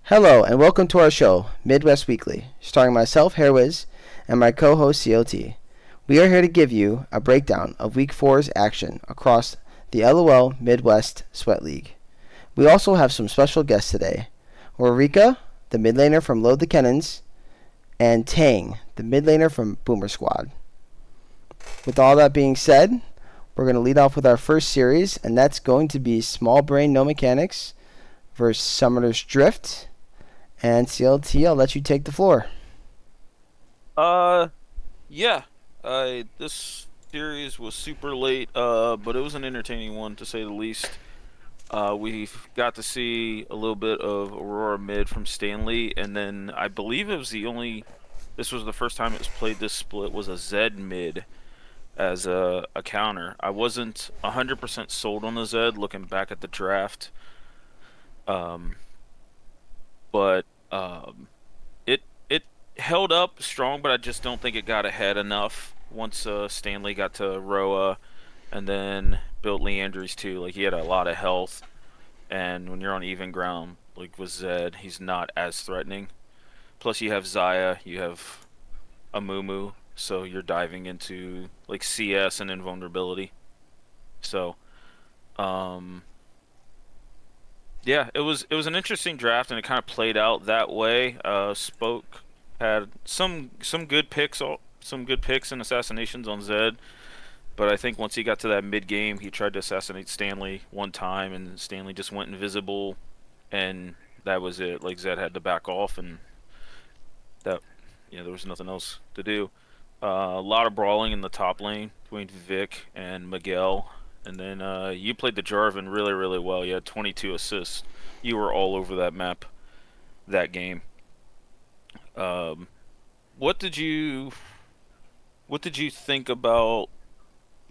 Hello and welcome to our show, Midwest Weekly, starring myself, Hairwiz, and my co-host, CLT. We are here to give you a breakdown of Week 4's action across the LOL Midwest Sweat League. We also have some special guests today, Ririka, the mid laner from Load the Kennens, and Tang, the mid laner from Boomer Squad. With all that being said, we're going to lead off with our first series, and that's going to be Small Brain No Mechanics versus Summoner's Drift. And CLT, I'll let you take the floor. Uh, yeah. This series was super late, but it was an entertaining one to say the least. We got to see a little bit of Aurora mid from Stanley, and then I believe this was the first time it was played. This split was a Zed mid as a counter. I wasn't 100% sold on the Zed looking back at the draft. Um, but it held up strong, but I just don't think it got ahead enough once Stanley got to Roa and then built Leandries too. Like he had a lot of health, and when you're on even ground, like with Zed, he's not as threatening. Plus you have Zaya, you have Amumu, so you're diving into like CS and invulnerability. So, um, yeah, it was an interesting draft, and it kind of played out that way. Spoke had some good picks, some good picks and assassinations on Zed, but I think once he got to that mid game, he tried to assassinate Stanley one time, and Stanley just went invisible, and that was it. Like Zed had to back off, and that there was nothing else to do. A lot of brawling in the top lane between Vic and Miguel. And then you played the Jarvan really, really well. You had 22 assists. You were all over that map that game. Um, what did you what did you think about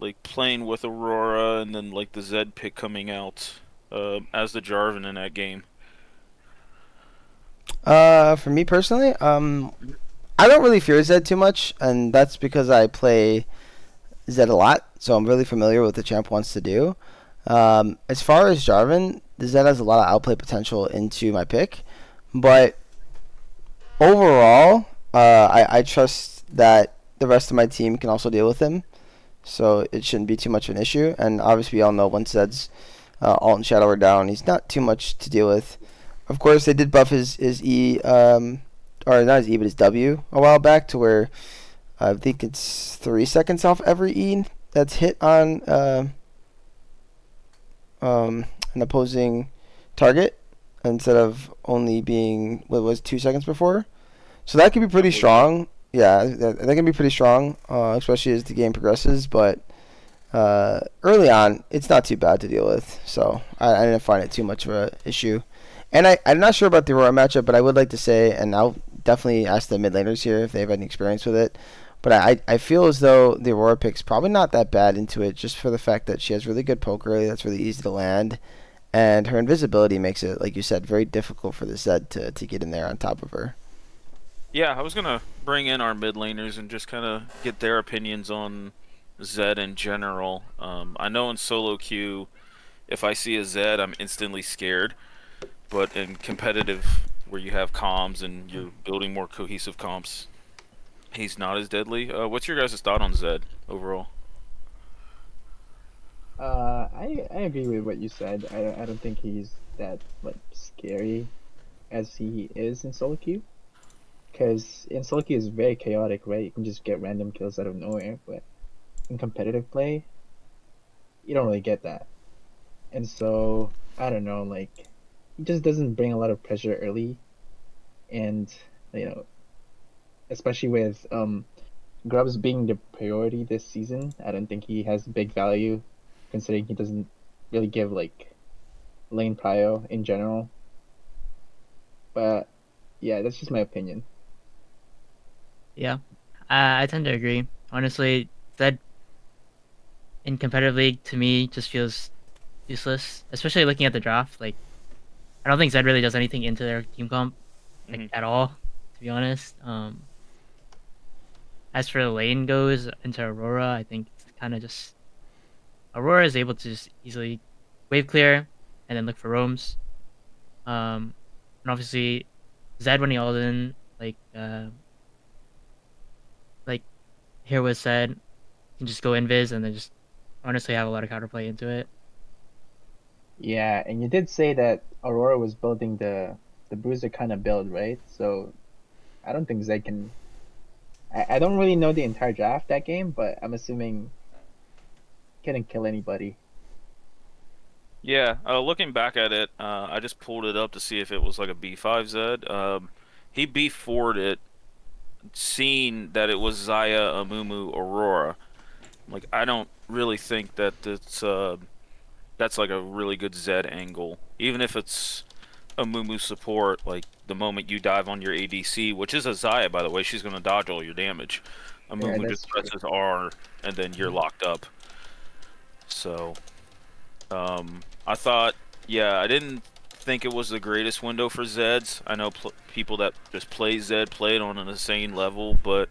like playing with Aurora and then like the Zed pick coming out as the Jarvan in that game? For me personally, I don't really fear Zed too much, and that's because I play Zed a lot, so I'm really familiar with what the champ wants to do. As far as Jarvan, the Zed has a lot of outplay potential into my pick, but overall, I trust that the rest of my team can also deal with him, so it shouldn't be too much of an issue. And obviously, we all know once Zed's Alt and Shadow are down, he's not too much to deal with. Of course, they did buff his E, or not his E, but his W a while back to where I think it's 3 seconds off every E that's hit on an opposing target instead of only being what was 2 seconds before. So that can be I pretty believe so. strong. Yeah, that can be pretty strong, especially as the game progresses. But early on, it's not too bad to deal with. So I didn't find it too much of an issue. And I'm not sure about the Aurora matchup, but I would like to say, and I'll definitely ask the mid laners here if they have any experience with it. But I feel as though the Aurora pick's probably not that bad into it, just for the fact that she has really good poke early, that's really easy to land, and her invisibility makes it, like you said, very difficult for the Zed to get in there on top of her. Yeah, I was gonna bring in our mid laners and just kind of get their opinions on Zed in general. I know in solo queue, if I see a Zed, I'm instantly scared. But in competitive, where you have comms and you're building more cohesive comps, he's not as deadly. What's your guys' thought on Zed overall? I agree with what you said. I don't think he's that like scary as he is in solo queue. Because in solo queue is very chaotic, right? You can just get random kills out of nowhere, but in competitive play, you don't really get that. And so I don't know, like he just doesn't bring a lot of pressure early, and you know, especially with Grubs being the priority this season, I don't think he has big value, considering he doesn't really give like lane prio in general. But yeah, that's just my opinion. Yeah, I tend to agree. Honestly, that in competitive league to me just feels useless, especially looking at the draft. Like, I don't think Zed really does anything into their team comp, like Hmm. at all, to be honest. As for the lane goes into Aurora, I think it's kind of just Aurora is able to just easily wave clear and then look for roams. Um, and obviously Zed when he all in, like here was said, can just go invis and then just honestly have a lot of counterplay into it. Yeah, and you did say that Aurora was building the bruiser kind of build, right? So I don't think Zed can. I don't really know the entire draft that game, but I'm assuming he couldn't kill anybody. Yeah, looking back at it, I just pulled it up to see if it was like a B5Z. He B4'd it, seeing that it was Zaya, Amumu, Aurora. Like, I don't really think that that's like a really good Zed angle. Even if it's Amumu support, like the moment you dive on your ADC, which is a Zaya, by the way, she's gonna dodge all your damage. Yeah, Amumu that's just true. presses R, and then you're locked up. So, I thought, yeah, I didn't think it was the greatest window for Zeds. I know people that just play Zed play it on an insane level, but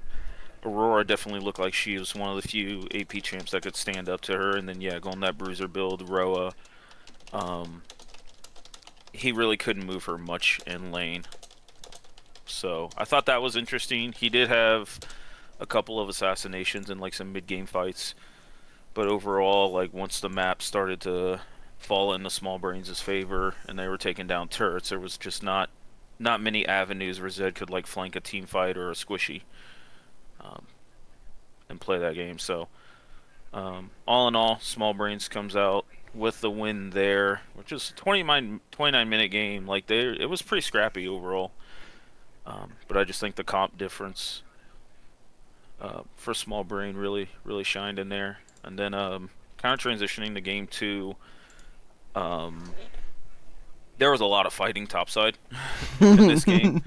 Aurora definitely looked like she was one of the few AP champs that could stand up to her. And then, yeah, going that bruiser build, Roa, he really couldn't move her much in lane. So I thought that was interesting. He did have a couple of assassinations in like some mid-game fights, but overall, like once the map started to fall into Small Brains' favor and they were taking down turrets, there was just not many avenues where Zed could like flank a team fight or a squishy and play that game. So all in all, Small Brains comes out with the win there, which is 29-minute game. Like it was pretty scrappy overall. But I just think the comp difference for Small Brain really shined in there. And then kind of transitioning to game 2, there was a lot of fighting topside in this game.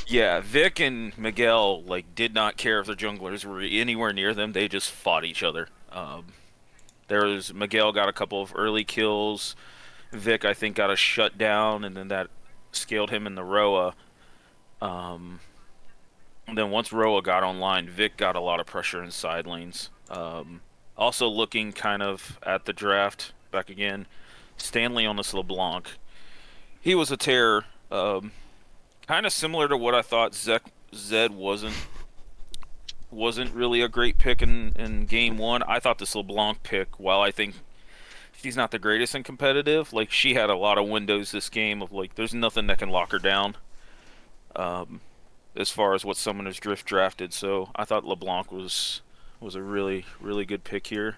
Yeah, Vic and Miguel like did not care if the junglers were anywhere near them. They just fought each other. Miguel got a couple of early kills. Vic, I think, got a shutdown, and then that scaled him in the Roa. And then once Roa got online, Vic got a lot of pressure in side lanes. Also looking kind of at the draft back again, Stanley on this LeBlanc. He was a terror. Kind of similar to what I thought Zed wasn't really a great pick in game 1. I thought this LeBlanc pick, while I think she's not the greatest in competitive, like she had a lot of windows this game of like there's nothing that can lock her down. As far as what someone has drift drafted, so I thought LeBlanc was a really good pick here.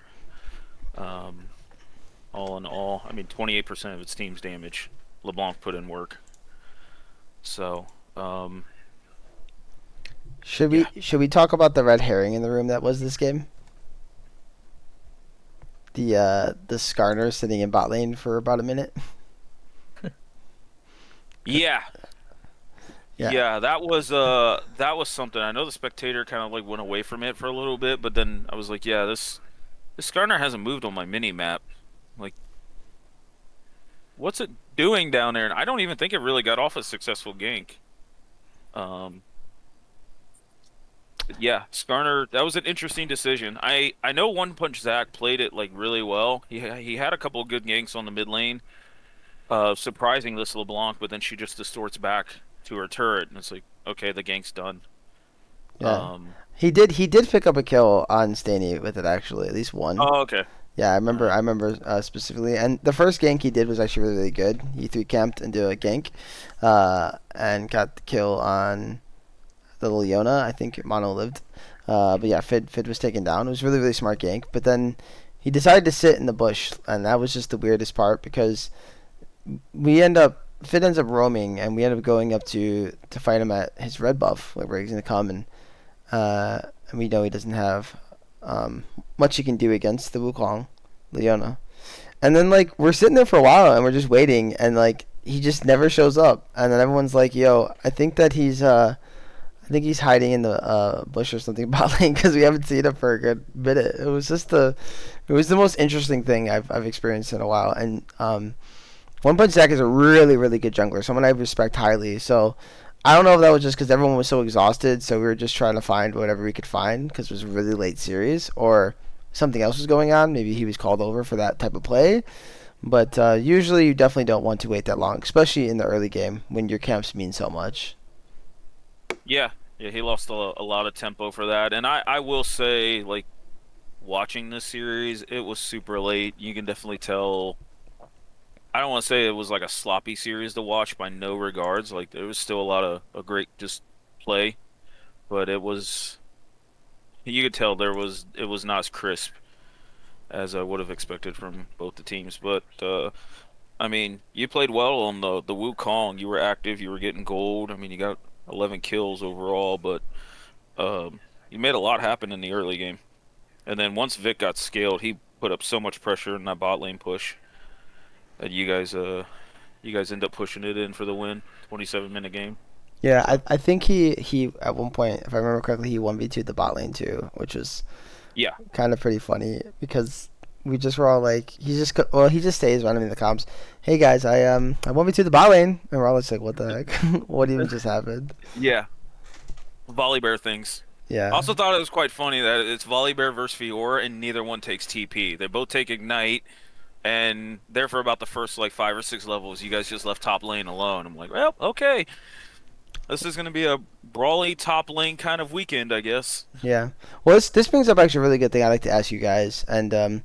All in all, I mean 28% of its team's damage, LeBlanc put in work. So should we talk about the red herring in the room that was this game? The Skarner sitting in bot lane for about a minute. Yeah, that was something. I know the spectator kind of like went away from it for a little bit, but then I was like, yeah, this Skarner hasn't moved on my mini map. Like, what's it doing down there? And I don't even think it really got off a successful gank. Yeah, Skarner, that was an interesting decision. I know One Punch Zach played it like really well. He had a couple of good ganks on the mid lane, surprising this LeBlanc, but then she just distorts back to her turret, and it's like, okay, the gank's done. Yeah, he did pick up a kill on Stanny with it, actually, at least one. Oh, okay. Yeah, I remember specifically, and the first gank he did was actually really good. He 3-camped into a gank, and got the kill on the Leona. I think Mono lived, but yeah, Fid was taken down. It was really smart gank, but then he decided to sit in the bush, and that was just the weirdest part because Fid ends up roaming, and we end up going up to fight him at his red buff, where he's gonna come, and we know he doesn't have much he can do against the Wukong, Leona. And then like we're sitting there for a while, and we're just waiting, and like he just never shows up, and then everyone's like, "Yo, I think he's hiding in the bush or something bot lane because we haven't seen him for a good minute." It was the most interesting thing I've experienced in a while, and One Punch Zach is a really good jungler, someone I respect highly. So I don't know if that was just because everyone was so exhausted, so we were just trying to find whatever we could find because it was a really late series, or something else was going on. Maybe he was called over for that type of play. But usually you definitely don't want to wait that long, especially in the early game when your camps mean so much. Yeah, yeah, he lost a lot of tempo for that. And I will say, like, watching this series, it was super late. You can definitely tell. I don't want to say it was like a sloppy series to watch by no regards. Like, there was still a lot of a great just play, but it was. You could tell it was not as crisp as I would have expected from both the teams. But I mean, you played well on the Wukong. You were active. You were getting gold. I mean, you got 11 kills overall, but you made a lot happen in the early game. And then once Vic got scaled, he put up so much pressure in that bot lane push that you guys end up pushing it in for the win. 27-minute game. Yeah, So I think he at one point, if I remember correctly, he 1v2'd the bot lane too, which was yeah, kind of pretty funny because we just were all like, he just stays randomly in the comms. Hey guys, I 1v2'd the bot lane, and we're all just like, what the heck? What even just happened? yeah, volley bear things. Yeah, Also thought it was quite funny that it's volley bear versus Fiora, and neither one takes TP. They both take ignite, and there for about the first like 5 or 6 levels, you guys just left top lane alone. I'm like, well, okay. This is going to be a brawly top lane kind of weekend, I guess. yeah. Well, this brings up actually a really good thing I'd like to ask you guys, and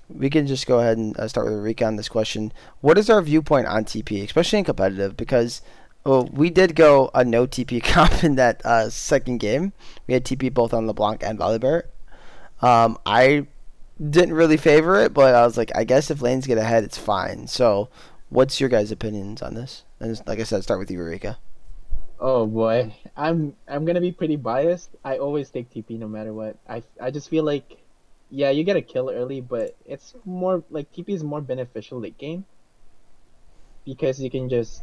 we can just go ahead and start with Ririka on this question. What is our viewpoint on TP, especially in competitive? Because we did go a no TP comp in that second game. We had TP both on LeBlanc and Volibear. I didn't really favor it, but I was like, I guess if lanes get ahead, it's fine. So, what's your guys' opinions on this? And like I said, start with you, Ririka. Oh boy, I'm gonna be pretty biased. I always take TP no matter what. I just feel like, yeah, you get a kill early, but it's more like TP is more beneficial late game because you can just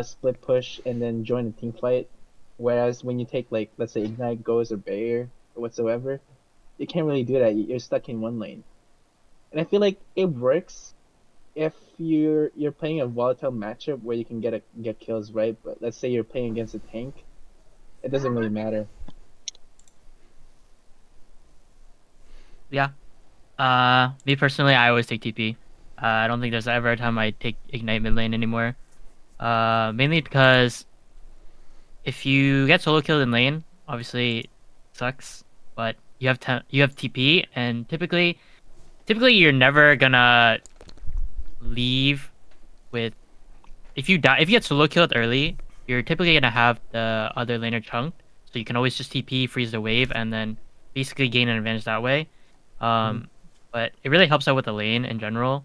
split push and then join a team fight. Whereas when you take like let's say ignite, goes or barrier or whatsoever, you can't really do that. You're stuck in one lane, and I feel like it works if you're playing a volatile matchup where you can get kills, right? But let's say you're playing against a tank, it doesn't really matter. Yeah. Me personally, I always take TP. I don't think there's ever a time I take Ignite mid lane anymore. Mainly because if you get solo killed in lane, obviously it sucks. But you have TP, and typically you're never gonna leave with if you get solo killed early, you're typically gonna have the other laner chunked, so you can always just TP, freeze the wave, and then basically gain an advantage that way. Mhm. Um, but it really helps out with the lane in general,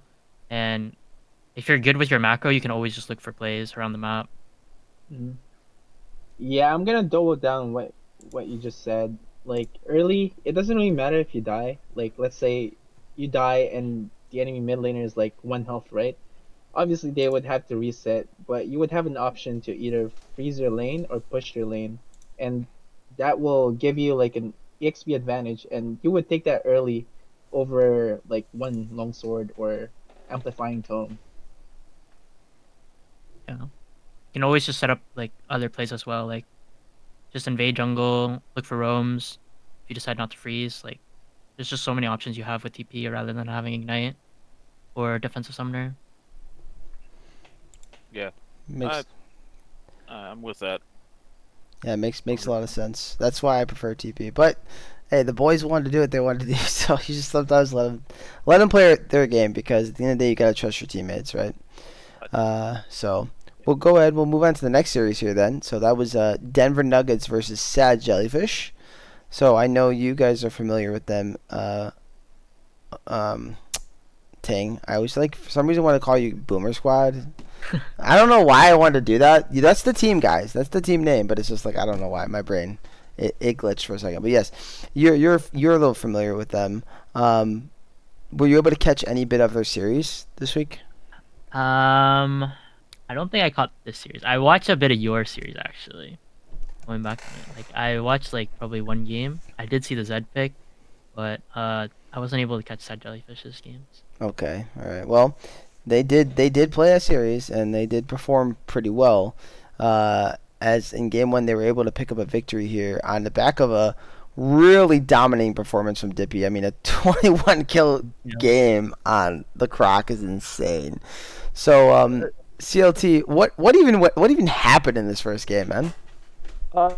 and if you're good with your macro, you can always just look for plays around the map. Mhm. Yeah, I'm gonna double down what you just said. Like early, it doesn't really matter if you die. Like let's say you die and the enemy mid laner is like 1 health, right? Obviously they would have to reset, but you would have an option to either freeze your lane or push your lane, and that will give you like an EXP advantage, and you would take that early over like one longsword or amplifying tome. You know, you can always just set up like other plays as well, like just invade jungle, look for roams. If you decide not to freeze, like there's just so many options you have with TP rather than having ignite or defensive summoner. Yeah, I Makes I'm with that. Yeah, makes a lot of sense. That's why I prefer TP. But hey, the boys wanted to do what they wanted to do, so you just sometimes let them play their game because at the end of the day, you gotta trust your teammates, right? So we'll go ahead. We'll move on to the next series here then. So that was Denver Nuggets versus Sad Jellyfish. So I know you guys are familiar with them. Um, Tang. I always like for some reason want to call you Boomer Squad. I don't know why I wanted to do that. That's the team, guys. That's the team name, but it's just like I don't know why my brain it glitched for a second. But yes, you're a little familiar with them. Were you able to catch any bit of their series this week? Um, I don't think I caught this series. I watched a bit of your series actually. Going back on it, like I watched like probably one game. I did see the Zed pick, but I wasn't able to catch Sad Jellyfish's games. Okay, all right. Well, they did play a series and they did perform pretty well. As in game one, they were able to pick up a victory here on the back of a really dominating performance from Dippy. I mean, a 21 kill Yeah. game on the Croc is insane. So, CLT, what even happened in this first game, man? Um,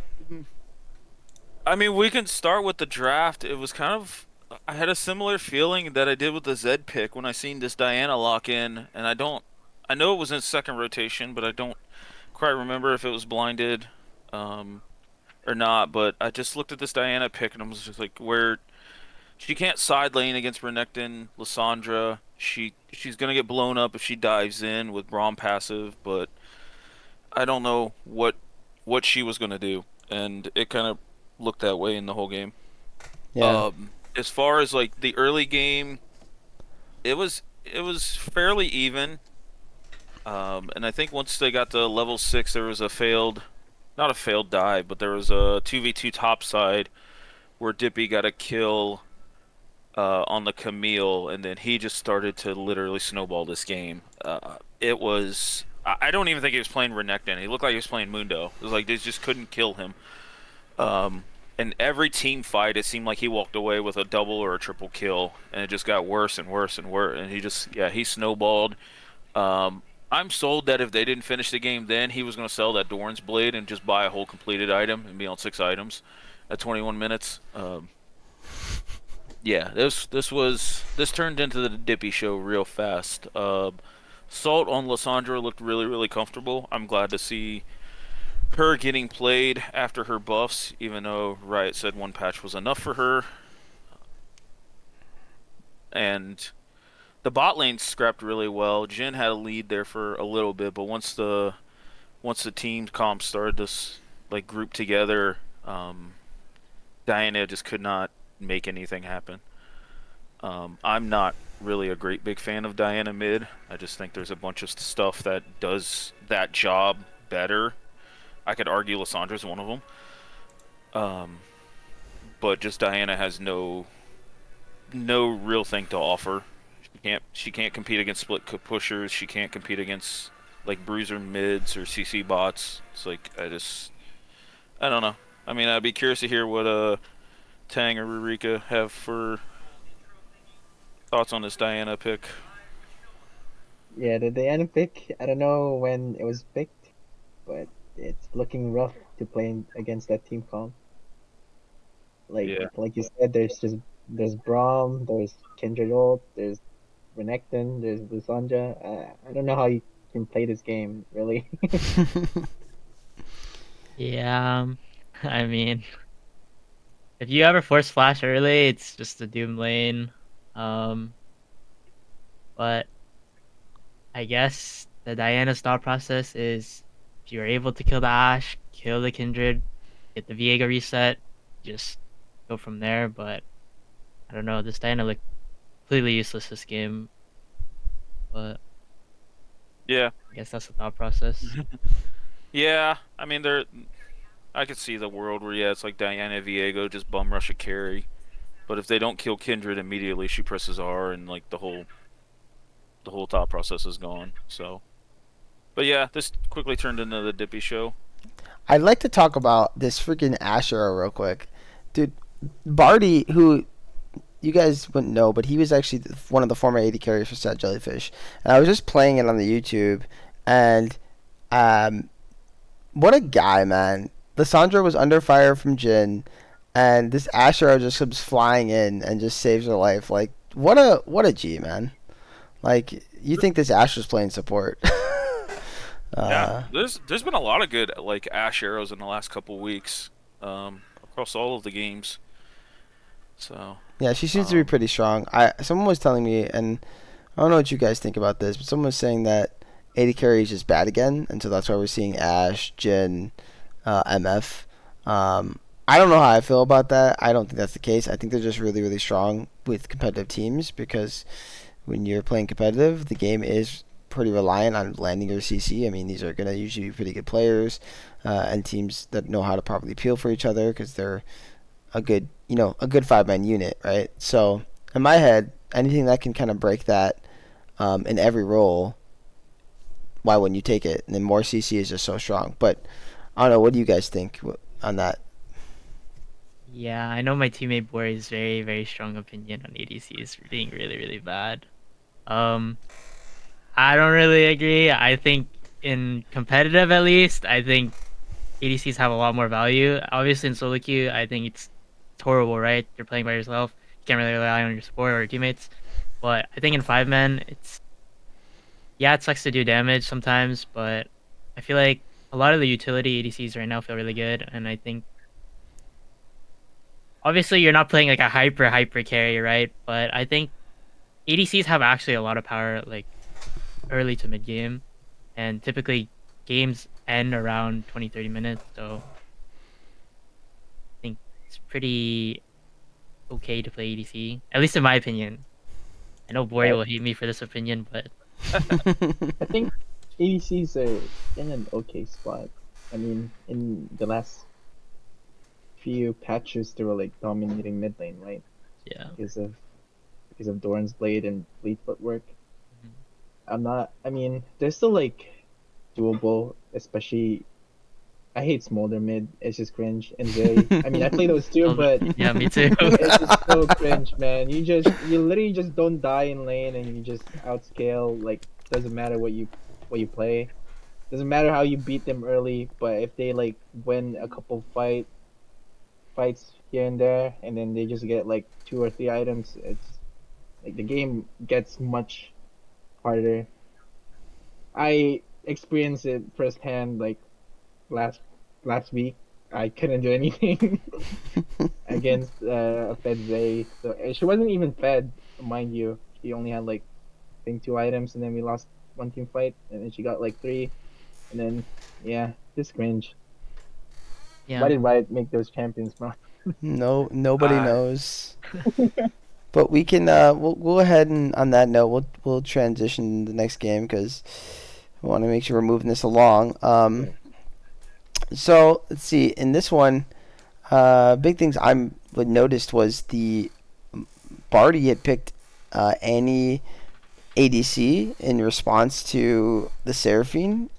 I mean, we can start with the draft. It was kind of, I had a similar feeling that I did with the Zed pick when I seen this Diana lock in, and I know it was in second rotation, but I don't quite remember if it was blinded, um, or not. But I just looked at this Diana pick and I was just like, where she can't side lane against Renekton, Lissandra. She's gonna get blown up if she dives in with Braum passive, but I don't know what she was gonna do, and it kind of looked that way in the whole game. Yeah. As far as like the early game, it was fairly even. And I think once they got to level 6, there was not a failed dive, but there was a 2v2 top side where Dippy got a kill on the Camille, and then he just started to literally snowball this game. It was. I don't even think he was playing Renekton. He looked like he was playing Mundo. It was like they just couldn't kill him. Um, and every team fight, it seemed like he walked away with a double or a triple kill, and it just got worse and worse and worse. And he snowballed. Um, I'm sold that if they didn't finish the game, then he was going to sell that Doran's blade and just buy a whole completed item and be on 6 items at 21 minutes. Yeah, this turned into the Dippy show real fast. Salt on Lissandra looked really, really comfortable. I'm glad to see her getting played after her buffs, even though Riot said one patch was enough for her. And the bot lane scrapped really well. Jhin had a lead there for a little bit, but once the team comps started to like group together, Diana just could not make anything happen. I'm not really a great big fan of Diana mid. I just think there's a bunch of stuff that does that job better. I could argue Lissandra's one of them. But just Diana has no real thing to offer. She can't compete against split pushers. She can't compete against like bruiser mids or CC bots. It's like I don't know. I mean, I'd be curious to hear what Tang or Ririka have for thoughts on this Diana pick. Yeah, the end pick, I don't know when it was picked, but it's looking rough to play against that team comp. Yeah. Like you said, there's Braum, there's Kindred ult, there's Renekton, there's Lissandra. I don't know how you can play this game, really. Yeah. I mean, if you ever force flash early, it's just a doom lane. Um, but I guess the Diana's thought process is if you're able to kill the Ashe, kill the Kindred, get the Viego reset, just go from there. But I don't know, this Diana looked completely useless this game. But Yeah. I guess that's the thought process. Yeah. I mean, I could see the world where it's like Diana Viego just bum rush a carry, but if they don't kill Kindred immediately, she presses R and like the whole thought process is gone. So, but yeah, this quickly turned into the Dippy show. I'd like to talk about this freaking Asher real quick. Dude, Barty, who you guys wouldn't know, but he was actually one of the former AD carriers for Sad Jellyfish. And I was just playing it on the YouTube, and what a guy, man. Lissandra was under fire from Jhin, and this Asher just comes flying in and just saves her life. Like, what a G, man. Like, you think this Asher's playing support. Yeah, there's been a lot of good like Ash arrows in the last couple weeks, across all of the games. So Yeah, she seems to be pretty strong. Someone was telling me, and I don't know what you guys think about this, but someone was saying that AD carry is just bad again, and so that's why we're seeing Ashe, Jhin, MF. I don't know how I feel about that. I don't think that's the case. I think they're just really, really strong with competitive teams because when you're playing competitive, the game is pretty reliant on landing your CC. I mean, these are going to usually be pretty good players and teams that know how to properly peel for each other because they're a good 5-man unit, right? So in my head, anything that can kind of break that in every role, why wouldn't you take it? And then more CC is just so strong. But I don't know. What do you guys think on that? Yeah, I know my teammate Bori's very, very strong opinion on ADCs being really, really bad. Um, I don't really agree. I think in competitive at least, I think ADCs have a lot more value. Obviously in solo queue, I think it's horrible, right? You're playing by yourself. You can't really rely on your support or your teammates. But I think in 5 men, it's yeah, it sucks to do damage sometimes, but I feel like a lot of the utility ADCs right now feel really good, and I think obviously you're not playing like a hyper carry, right? But I think ADCs have actually a lot of power like early to mid game, and typically games end around 20-30 minutes, so I think it's pretty okay to play ADC, at least in my opinion. I know Bori I, will hate me for this opinion, but I think ADCs are in an okay spot. I mean, in the last few patches, they were like dominating mid lane, right? yeah. Because of Doran's blade and bleed footwork. Mhm. I'm not. I mean, they're still like doable, especially. I hate Smolder mid. It's just cringe. And Zeri. I mean, I play those too, Oh, but yeah, me too. it's just so cringe, man. You literally just don't die in lane, and you just outscale. Like, doesn't matter what you play. Doesn't matter how you beat them early, but if they like win a couple fights here and there, and then they just get like 2 or 3 items, it's like the game gets much harder. I experienced it firsthand, like last last week. I couldn't do anything against a fed Zay. So she wasn't even fed, mind you. She only had like I think 2 items, and then we lost one team fight, and then she got like three, and then yeah, just cringe. Yeah. Why did Riot make those champions, bro? No, nobody I knows. But we can we'll go ahead and on that note we'll transition to the next game because we want to make sure we're moving this along. Right. So let's see. In this one, big things I noticed was the Barty had picked Annie ADC in response to the Seraphine,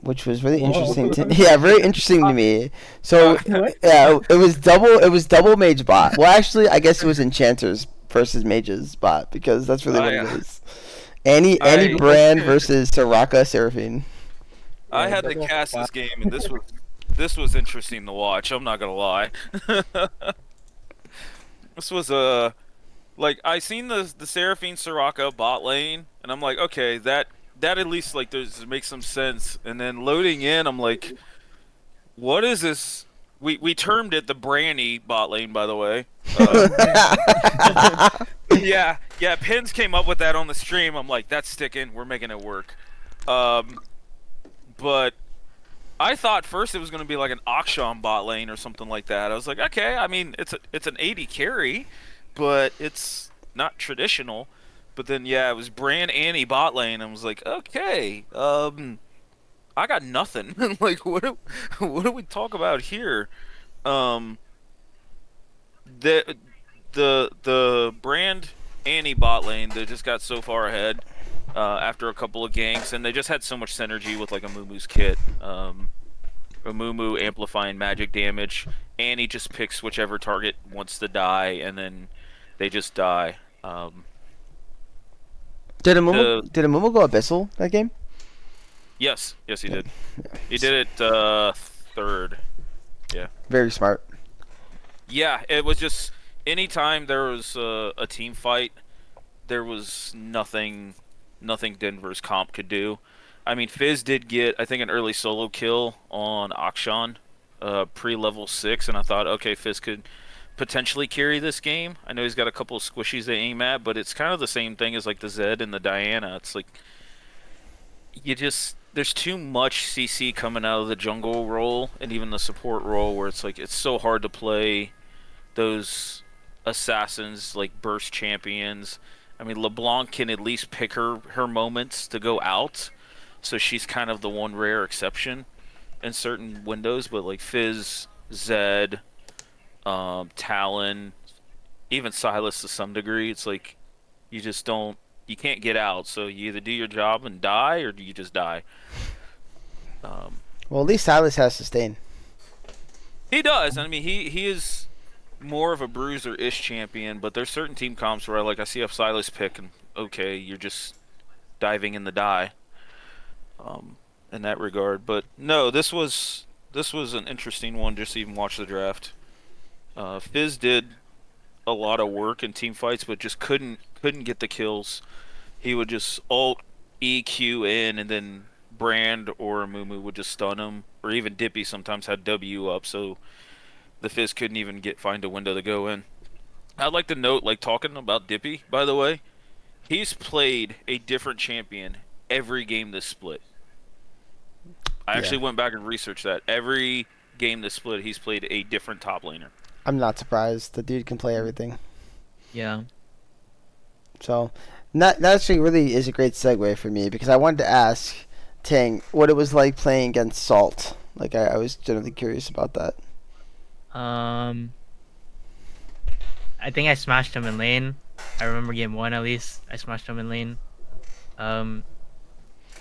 which was really Whoa. interesting to yeah, very interesting to me. So What? yeah, it was double mage bot. Well, actually, I guess it was enchanters versus mages bot because that's really what it I is. Annie I Brand versus Soraka Seraphine. I Yeah, had to double cast five. this game, and this was interesting to watch. I'm not gonna lie. This was a like I seen the Seraphine Soraka bot lane, and I'm like, okay, that at least like does make some sense. And then loading in, I'm like, what is this? We termed it the Branny bot lane, by the way. Oh man. Yeah. Pins came up with that on the stream. I'm like, that's sticking. We're making it work. Um, but I thought first it was going to be like an Akshan bot lane or something like that. I was like, okay, I mean, it's an 80 carry, but it's not traditional. But then yeah, it was Brand Annie bot lane. I was like, okay, I got nothing. Like, what do we talk about here? Um, the the Brand Annie bot lane that just got so far ahead after a couple of ganks, and they just had so much synergy with like a Mumu's kit. Amumu amplifying magic damage. Annie just picks whichever target wants to die, and then they just die. Did The Amumu go Abyssal that game? yes, he Yeah. did. He did it third. Yeah, Very smart. yeah. It was just anytime there was a team fight, there was nothing Denver's comp could do. I mean, Fizz did get I think an early solo kill on Akshan, pre-level 6, and I thought, okay, Fizz could potentially carry this game. I know he's got a couple of squishies they aim at, but it's kind of the same thing as like the Zed and the Diana. It's like there's too much CC coming out of the jungle role and even the support role where it's like it's so hard to play those assassins like burst champions. I mean, LeBlanc can at least pick her moments to go out, so she's kind of the one rare exception in certain windows. But like Fizz, Zed, Talon, even Silas to some degree, it's like you just don't, you can't get out. So you either do your job and die, or you just die. Um, Well, at least Silas has sustain. He does. I mean, he is more of a bruiser-ish champion, but there's certain team comps where I see a Silas pick and okay, you're just diving in the die. Um, in that regard. But no, this was an interesting one just to even watch the draft. Fizz did a lot of work in team fights, but just couldn't get the kills. He would just ult EQ in, and then Brand or Mumu would just stun him, or even Dippy sometimes had W up, so the Fizz couldn't even find a window to go in. I'd like to note, talking about Dippy, by the way, he's played a different champion every game this split. I Yeah. actually went back and researched that. Every game this split, he's played a different top laner. I'm not surprised. The dude can play everything. Yeah. So that actually really is a great segue for me because I wanted to ask Tang what it was like playing against Salt. Like I was generally curious about that. Um, I think I smashed him in lane. I remember game one at least. I smashed him in lane. Um,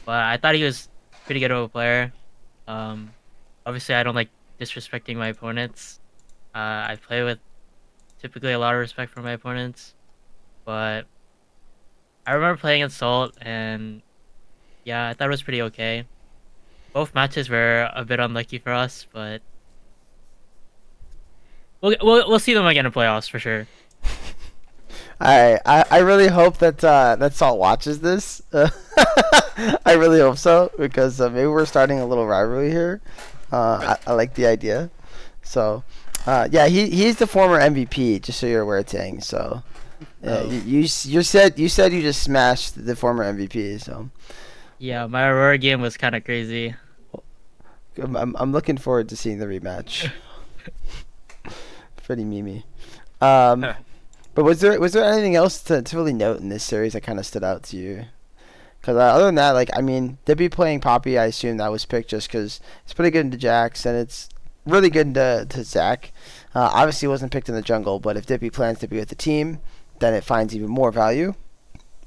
but I thought he was pretty good of a player. Um, obviously I don't like disrespecting my opponents. I play with typically a lot of respect for my opponents, but I remember playing Assault and yeah, I thought it was pretty okay. Both matches were a bit unlucky for us, but we'll see them again in playoffs for sure. I really hope that that Salt watches this. I really hope so because maybe we're starting a little rivalry here. I like the idea. So yeah, he's the former MVP. Just so you're aware, Tang. So Oh. you said you just smashed the former MVP. So Yeah, my Aurora game was kind of crazy. I'm looking forward to seeing the rematch. Pretty memey. But was there anything else to really note in this series that kind of stood out to you? Because other than that, I mean, Dippy playing Poppy, I assume that was picked just because it's pretty good into Jax and it's really good into Zac. Obviously, it wasn't picked in the jungle, but if Dippy plans to be with the team, then it finds even more value,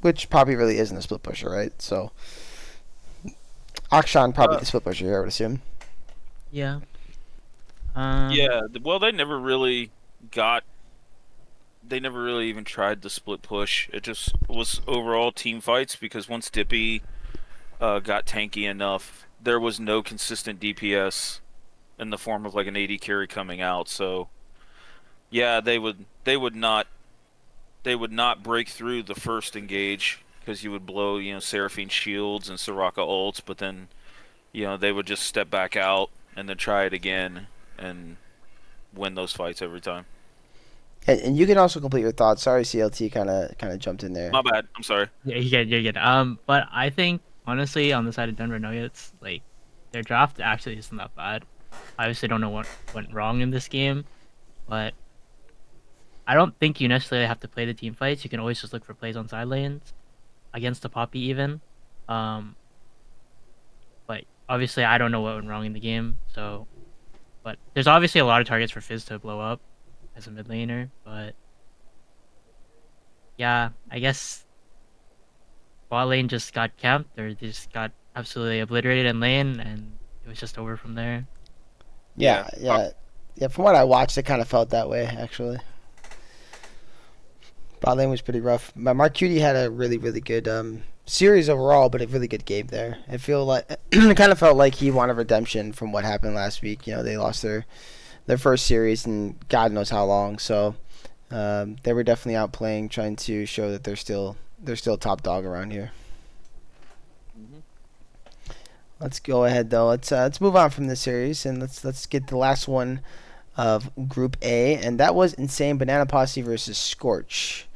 which Poppy really isn't a split pusher, right? So, Akshan probably the split pusher here, I would assume. Yeah. Yeah, well, they never really even tried the split push. It just was overall team fights because once Dippy got tanky enough, there was no consistent DPS in the form of an AD carry coming out. So yeah, they would not break through the first engage because you would blow Seraphine shields and Soraka ults, but then they would just step back out and then try it again and win those fights every time. And you can also complete your thoughts. Sorry, CLT kind of jumped in there. My bad. I'm sorry. Yeah, you're good. But I think honestly, on the side of Denver Nuggets, their draft actually isn't that bad. I obviously don't know what went wrong in this game, but I don't think you necessarily have to play the team fights. You can always just look for plays on side lanes against the Poppy even. Um, but obviously I don't know what went wrong in the game. So, but there's obviously a lot of targets for Fizz to blow up as a mid laner. But yeah, I guess bot lane just got camped or just got absolutely obliterated in lane, and it was just over from there. Yeah. From what I watched, it kind of felt that way actually. Bot lane was pretty rough. Mark Cutie had a really, really good series overall, but a really good game there. I feel like it kind of felt like he wanted redemption from what happened last week. They lost their first series in God knows how long. So they were definitely out playing, trying to show that they're still top dog around here. Mhm. Let's go ahead though. Let's move on from this series and let's get the last one of Group A, and that was Insane Banana Posse versus Scorch,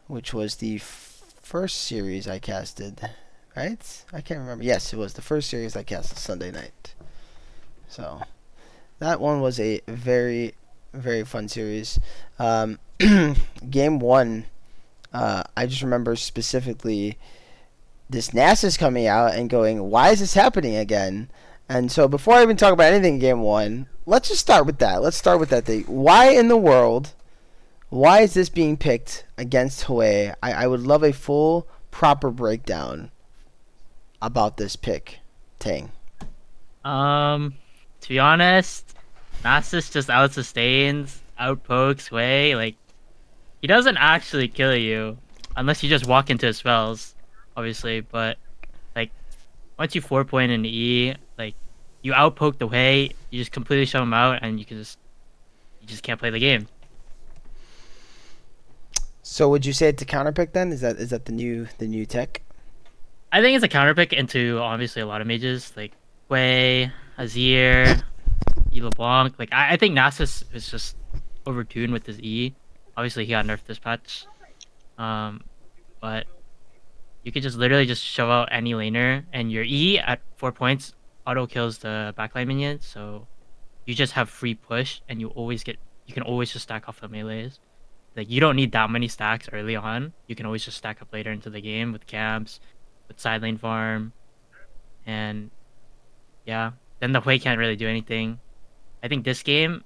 which was the first series I casted, right? I can't remember. Yes, it was the first series I casted Sunday night. So that one was a very, very fun series. Game one, I just remember specifically this Nasus coming out and going, why is this happening again? And so before I even talk about anything in game one, let's just start with that. Let's start with that thing. Why in the world, why is this being picked against Hue? I would love a full, proper breakdown about this pick, Tang. To be honest, Nasus just out sustains, out pokes, way. Like, he doesn't actually kill you unless you just walk into his spells, obviously. But, like, once you 4 point in E, like, you outpoke the way, you just completely shut him out, and you just can't play the game. So would you say it's a counter pick then? Is that the new tech? I think it's a counter pick into obviously a lot of mages like Quay, Azir, E LeBlanc. Like I think Nasus is just overtuned with his E. Obviously he got nerfed this patch. Um, but you could just literally just shove out any laner and your E at 4 points auto kills the backline minion, so you just have free push and you can always just stack off the melees. Like you don't need that many stacks early on. You can always just stack up later into the game with camps, with side lane farm, and yeah. Then the Hui can't really do anything. I think this game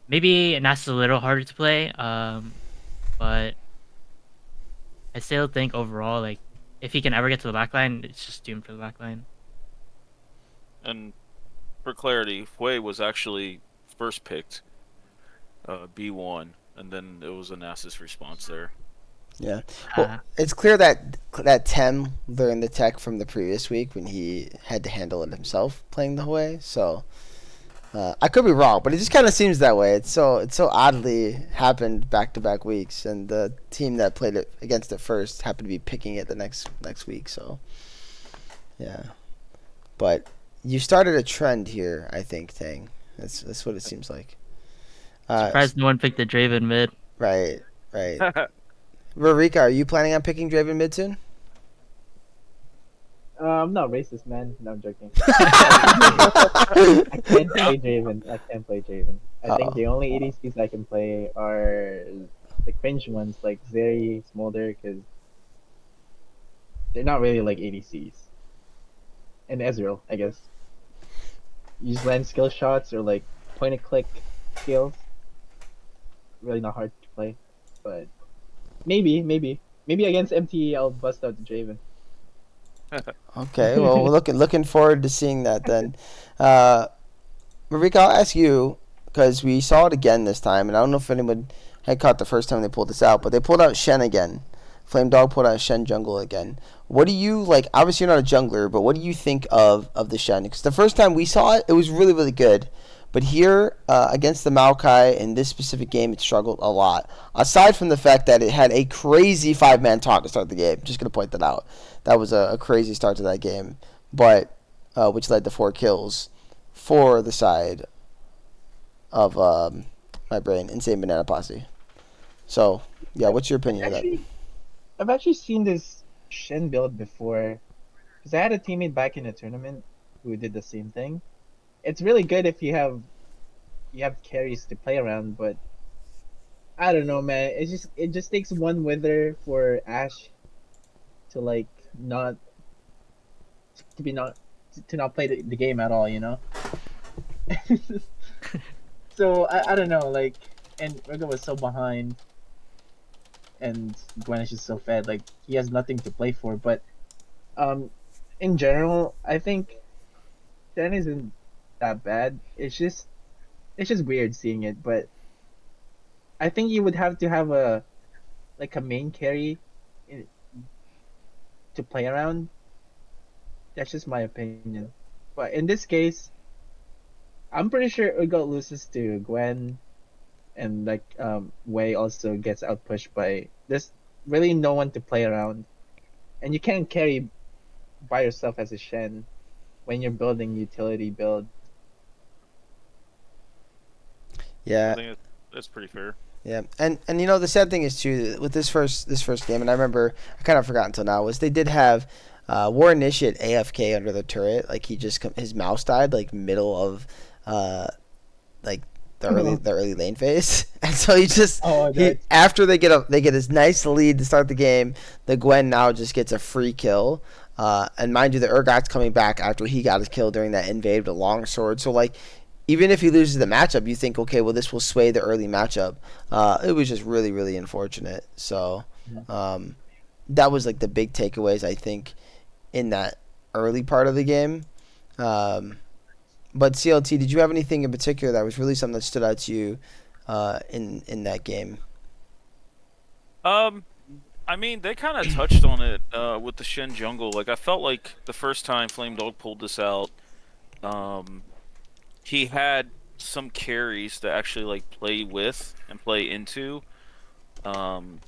maybe Nasus is a little harder to play. But I still think overall like if he can ever get to the backline, it's just doomed for the backline. And for clarity, Hui was actually first picked, B1, and then it was a Nasus response there. Yeah. Well, it's clear that Tem learned the tech from the previous week when he had to handle it himself playing the Hue. So I could be wrong, but it just kind of seems that way. It's so oddly happened back to back weeks, and the team that played it against it first happened to be picking it the next week. So yeah, but you started a trend here, I think, Tang. That's what it seems like. Surprised no one picked the Draven mid. Right. Ririka, are you planning on picking Draven mid soon? I'm not racist, man. No, I'm joking. I can't play Draven. I think the only EDCs I can play are the cringe ones like Zeri, Smolder, because they're not really like ADCs. And Ezreal, I guess. Use land skill shots or like point and click skills. Really not hard to play, but maybe against MTE I'll bust out the Draven. Okay, well, we're looking forward to seeing that then. Marika, I'll ask you because we saw it again this time, and I don't know if anyone had caught the first time they pulled this out, but they pulled out Shen again. Flame Dog pulled out Shen jungle again. What do you like? Obviously, you're not a jungler, but what do you think of the Shen? Because the first time we saw it, it was really really good. But here, against the Maokai in this specific game, it struggled a lot. Aside from the fact that it had a crazy 5-man taunt to start the game. Just going to point that out. That was a crazy start to that game. But, which led to 4 kills for the side of my brain, Insane Banana Posse. So, yeah, what's your opinion of that? I've actually seen this Shen build before. Because I had a teammate back in a tournament who did the same thing. It's really good if you have carries to play around, but I don't know, man. It just takes one wither for Ashe to like not to not play the game at all, you know. So I don't know, like, and Urga was so behind, and Gwen is just so fed. Like he has nothing to play for. But in general, I think Shen isn't that bad. It's just weird seeing it, but I think you would have to have a main carry to play around. That's just my opinion. But in this case, I'm pretty sure Urgot loses to Gwen, and Wei also gets outpushed by there's really no one to play around, and you can't carry by yourself as a Shen when you're building utility build. Yeah. I think that's pretty fair. Yeah, and you know the sad thing is too with this first game, and I remember I kind of forgot until now was they did have War Initiate AFK under the turret, like he just his mouse died like middle of like the early lane phase, and so after they get this nice lead to start the game, the Gwen now just gets a free kill, and mind you the Urgot's coming back after he got his kill during that invade with a long sword, so like. Even if he loses the matchup, you think, okay, well, this will sway the early matchup. It was just really, really unfortunate. So that was like the big takeaways, I think, in that early part of the game. But CLT, did you have anything in particular that was really something that stood out to you in that game? Um, I mean, they kind of touched on it with the Shen Jungle. Like, I felt like the first time Flame Dog pulled this out, um, he had some carries to actually like play with and play into. Um,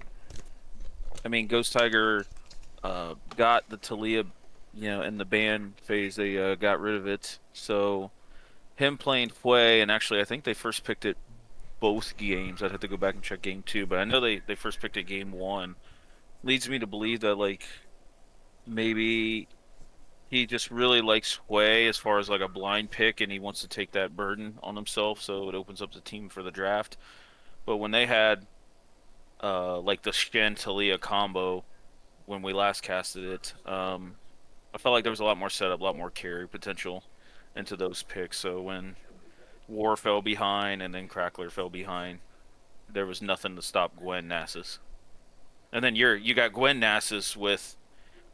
I mean, Ghost Tiger got the Talia, in the ban phase. They got rid of it. So him playing Fue, and actually, I think they first picked it both games. I'd have to go back and check game two, but I know they first picked it game one. Leads me to believe that like maybe he just really likes Hue as far as like a blind pick, and he wants to take that burden on himself, so it opens up the team for the draft. But when they had like the Shen Talia combo when we last casted it, I felt like there was a lot more setup, a lot more carry potential into those picks. So when War fell behind and then Crackler fell behind, there was nothing to stop Gwen Nasus. And then you got Gwen Nasus with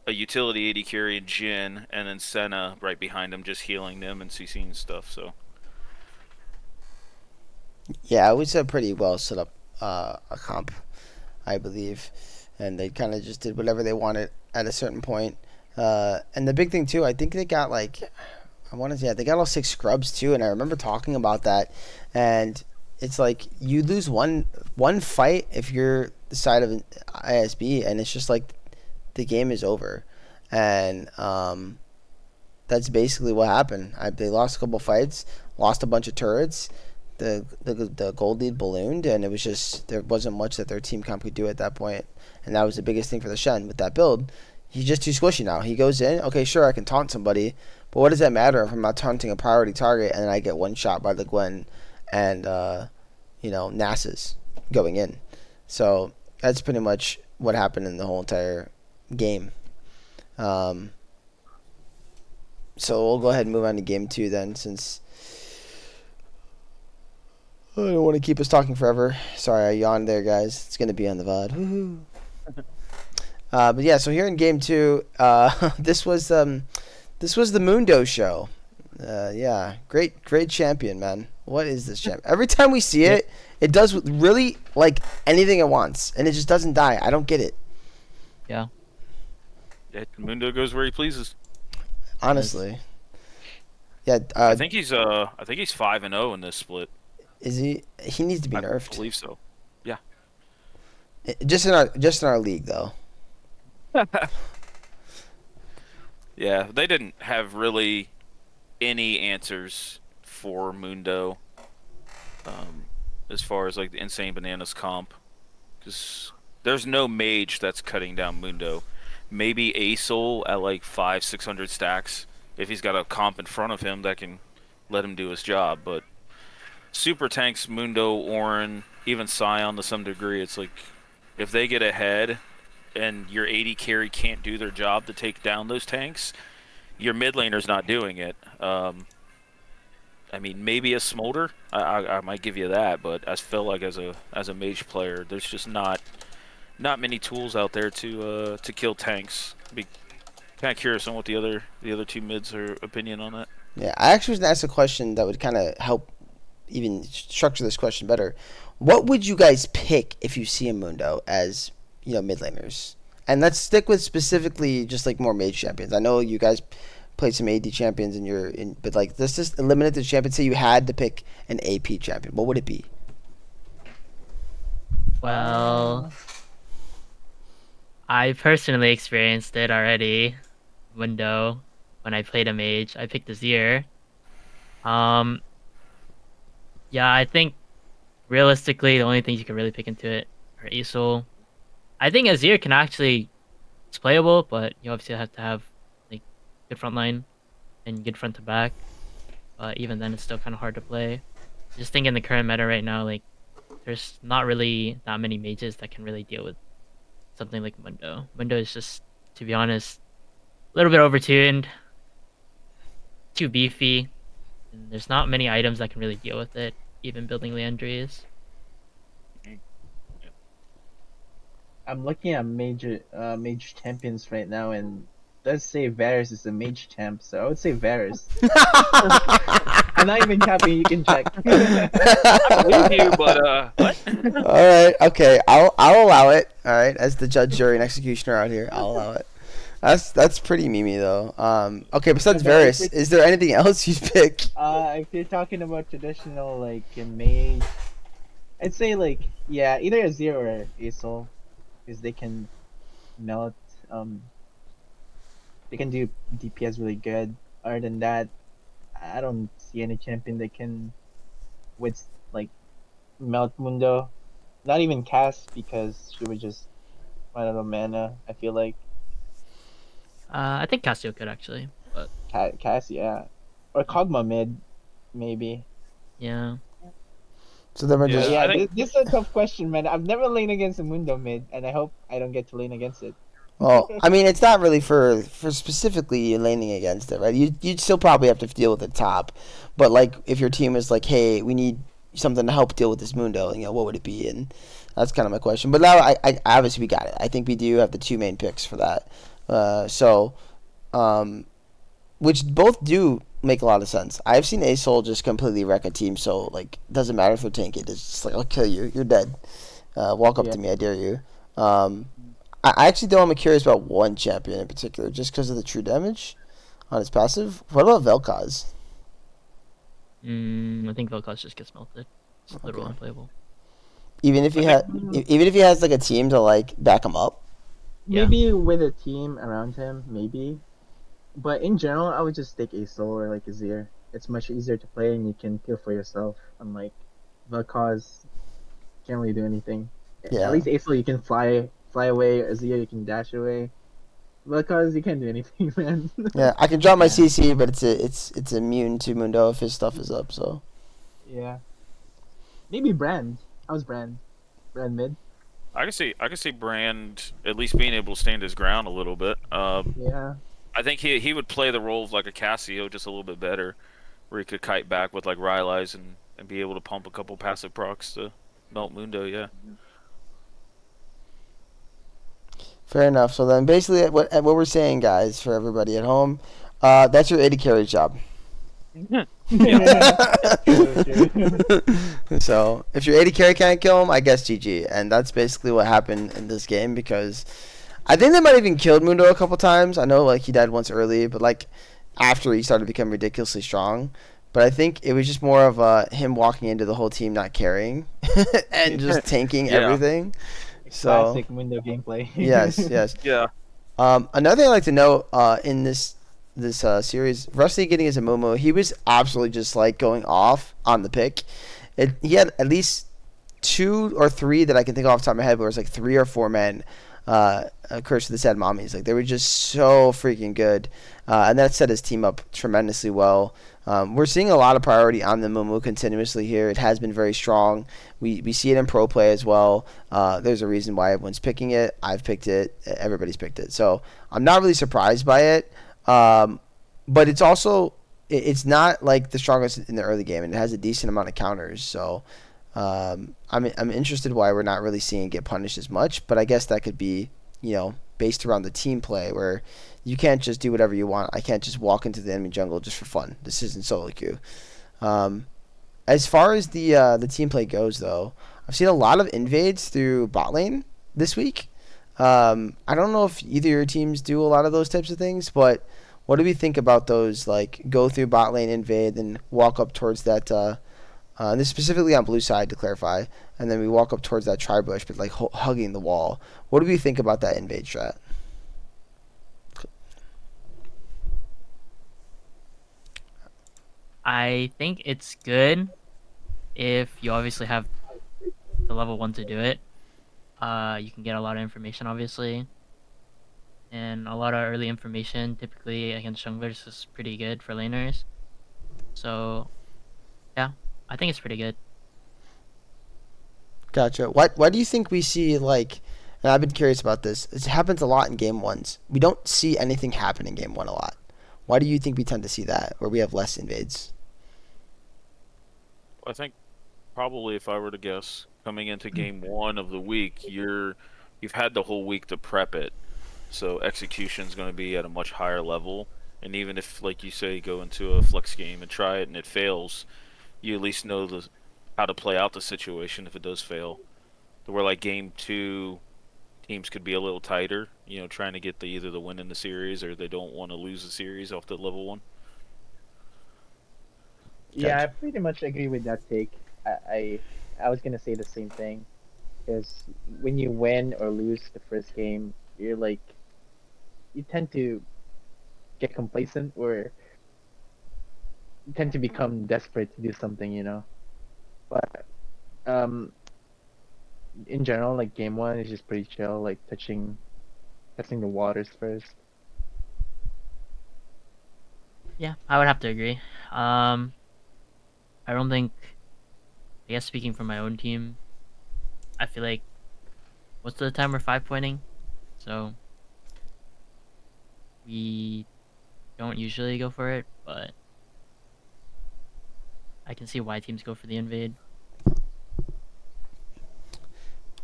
a utility AD carry and Jin, and then Senna right behind him, just healing them and CCing stuff. So Yeah, it was a pretty well set up a comp, I believe, and they kind of just did whatever they wanted at a certain point. And the big thing too, I think they got like I want to say they got all 6 scrubs too, and I remember talking about that. And it's like you lose one fight if you're the side of an ISB, and it's just like the game is over. And that's basically what happened. They lost a couple fights, lost a bunch of turrets. The gold lead ballooned, and it was just there wasn't much that their team comp could do at that point, and that was the biggest thing for the Shen with that build. He's just too squishy now. He goes in, okay, sure, I can taunt somebody, but what does that matter if I'm not taunting a priority target and then I get one shot by the Gwen and Nasus going in? So that's pretty much what happened in the whole entire game. Um, so we'll go ahead and move on to game 2 then, since I don't want to keep us talking forever. Sorry, I yawned there, guys. It's gonna be on the VOD. Woohoo! But yeah, so here in game 2, this was the Mundo show. Yeah, great champion, man. What is this champ? Every time we see it, it does really like anything it wants, and it just doesn't die. I don't get it. Yeah. Mundo goes where he pleases. Honestly. Yeah. I think he's 5-0 in this split. Is he? He needs to be I nerfed. believe so. Yeah. Just in our league though. Yeah, they didn't have really any answers for Mundo, as far as like the Insane Bananas comp, because there's no mage that's cutting down Mundo. Maybe Asol at like 500-600 stacks if he's got a comp in front of him that can let him do his job. But super tanks, Mundo, Orin, even Scion to some degree, it's like if they get ahead and your 80 carry can't do their job to take down those tanks, your mid laner's not doing it. I mean, maybe a Smolder, I might give you that, but I feel like as a mage player, there's just not many tools out there to kill tanks. Be kind of curious on what the other two mids are opinion on that. Yeah, I actually was gonna ask a question that would kind of help even structure this question better. What would you guys pick if you see a Mundo as mid laners? And let's stick with specifically just like more mage champions. I know you guys played some AD champions but like let's just eliminate the champion. Say you had to pick an AP champion. What would it be? Well, I personally experienced it already. Window when I played a mage, I picked Azir. Um, yeah, I think realistically the only things you can really pick into it are Isol. I think Azir can actually it's playable, but you obviously have to have like good front line and good front to back. But even then, it's still kind of hard to play. Just think in the current meta right now, like there's not really that many mages that can really deal with something like Mundo. Mundo is just, to be honest, a little bit overtuned, too beefy, and there's not many items that can really deal with it. Even building Leandries. I'm looking at major mage champions right now, and does say Varus is the mage champ, so I would say Varus. I'm not even capping. You can check. I believe you, but what? All right, okay, I'll allow it. All right, as the judge, jury, and executioner out here, I'll allow it. That's pretty memey though. Okay, besides But if Varys, is there anything else you'd pick? if you're talking about traditional like in mage, I'd say like yeah, either Azir or Aesol, because they can melt. Um, they can do DPS really good. Other than that, I don't see any champion that can with like melt Mundo. Not even Cass because she would just run out of mana. I feel like I think Casio could actually, but Cass, yeah, or Kog'Maw mid, maybe. yeah. So then we're Yeah, But just yeah, I think this is a tough question, man. I've never laned against a Mundo mid, and I hope I don't get to lane against it. well, I mean, it's not really for specifically laning against it, right? You'd still probably have to deal with the top, but like if your team is like, hey, we need something to help deal with this Mundo, what would it be? And that's kind of my question. But now I obviously we got it. I think we do have the two main picks for that. So, which both do make a lot of sense. I've seen Asol just completely wreck a team, so like doesn't matter if we tank it. It's just like I'll kill you. You're dead. Walk up Yeah. to me, I dare you. I actually though I'm curious about one champion in particular, just because of the true damage on his passive. What about Vel'Koz? I think Vel'Koz just gets melted. It's literally Okay. unplayable. Even if he even if he has like a team to like back him up. Yeah. Maybe with a team around him, maybe. But in general, I would just stick Aesol or like Azir. It's much easier to play, and you can feel for yourself. Unlike Vel'Koz, can't really do anything. Yeah. At least Aesol, you can fly away. Azir, you can dash away. Vel'Koz, you can't do anything, man. Yeah, I can drop my Yeah. CC, but it's immune to Mundo if his stuff is up. So Yeah. Maybe Brand. How's Brand? Brand mid. I can see Brand at least being able to stand his ground a little bit. Yeah. I think he would play the role of like a Cassio just a little bit better, where he could kite back with like Rylai's and be able to pump a couple passive procs to melt Mundo. Yeah. fair enough. So then basically what we're saying, guys, for everybody at home, that's your 80 carry job. So if your 80 carry can't kill him, I guess GG. And that's basically what happened in this game because I think they might have even killed Mundo a couple times. I know like he died once early, but like after he started to become ridiculously strong. But I think it was just more of him walking into the whole team not carrying and just tanking Yeah. everything. So Classic Mundo gameplay. yes. Yeah. Another thing I like to note in this series, Rusty getting his Amumu, he was absolutely just like going off on the pick. He had at least 2 or 3 that I can think of off the top of my head, where it was like 3 or 4 men. Curse of the Sad Mommies, like they were just so freaking good, and that set his team up tremendously well. We're seeing a lot of priority on the Mumu continuously here. It has been very strong. We see it in pro play as well. There's a reason why everyone's picking it. I've picked it. Everybody's picked it. So I'm not really surprised by it. But it's also it's not like the strongest in the early game, and it has a decent amount of counters. So I'm interested why we're not really seeing it get punished as much. But I guess that could be based around the team play where you can't just do whatever you want. I can't just walk into the enemy jungle just for fun. This isn't solo queue. As far as the team play goes, though, I've seen a lot of invades through bot lane this week. I don't know if either of your teams do a lot of those types of things, but what do we think about those? Like go through bot lane invade and walk up towards that. This is specifically on blue side to clarify, and then we walk up towards that tri bush, but like hugging the wall. What do we think about that invade strat? I think it's good if you obviously have the level 1 to do it. You can get a lot of information, obviously. And a lot of early information, typically against junglers, is pretty good for laners. So, yeah, I think it's pretty good. Gotcha. Why do you think we see like? And I've been curious about this. It happens a lot in game ones. We don't see anything happen in game one a lot. Why do you think we tend to see that, where we have less invades? I think probably if I were to guess, coming into game 1 of the week, you've had the whole week to prep it. so execution's going to be at a much higher level. And even if, like you say, go into a flex game and try it and it fails, you at least know how to play out the situation if it does fail. Where like game two, teams could be a little tighter, trying to get either the win in the series or they don't want to lose the series off the level one. Yeah, I Gotcha. pretty much agree with that take. I was gonna say the same thing because when you win or lose the first game, you're like you tend to get complacent or you tend to become desperate to do something, you know. But um, in general, like game one is just pretty chill, like testing the waters first. Yeah, I would have to agree. Um, I don't think. I guess speaking for my own team, I feel like most of the time we're 5 pointing, so we don't usually go for it. But I can see why teams go for the invade.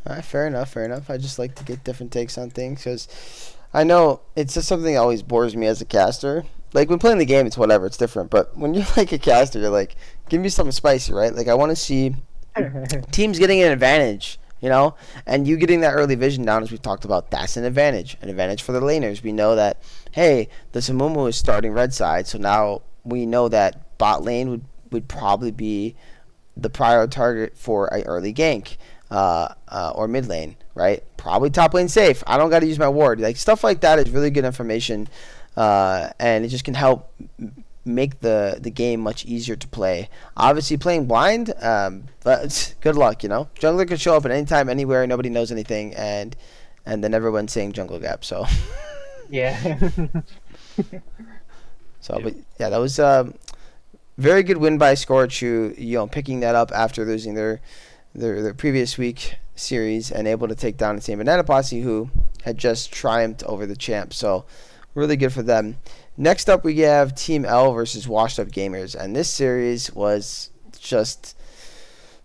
All right, fair enough, fair enough. I just like to get different takes on things because I know it's just something that always bores me as a caster. Like when playing the game, it's whatever, it's different. But when you're like a caster, you're like, give me something spicy, right? Like I want to see teams getting an advantage, and you getting that early vision down, as we've talked about. That's an advantage for the laners. We know that, hey, the Samumu is starting red side, so now we know that bot lane would probably be the prior target for a early gank, or mid lane, right? Probably top lane safe. I don't got to use my ward. Like stuff like that is really good information, and it just can help make the game much easier to play. Obviously, playing blind, but it's good luck. Jungler can show up at any time, anywhere. Nobody knows anything, and then everyone's saying jungle gap. So, Yeah. but yeah, that was very good win by Scorchu. Picking that up after losing their previous week series and able to take down the same Banana Posse, who had just triumphed over the champ. So really good for them. Next up, we have Team L versus Washed Up Gamers, and this series was just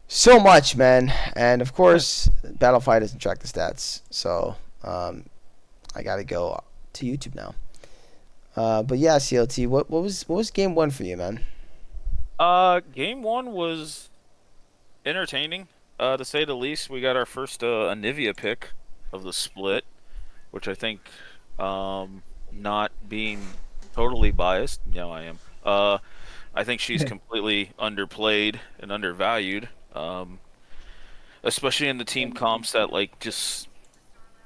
so much, man. And of course, Battlefy doesn't track the stats, so I gotta go to YouTube now. But yeah, CLT, what was game one for you, man? Game one was entertaining, to say the least. We got our first Anivia pick of the split, which I think, not being totally biased, no, I am. I think she's completely underplayed and undervalued, especially in the team comps that like just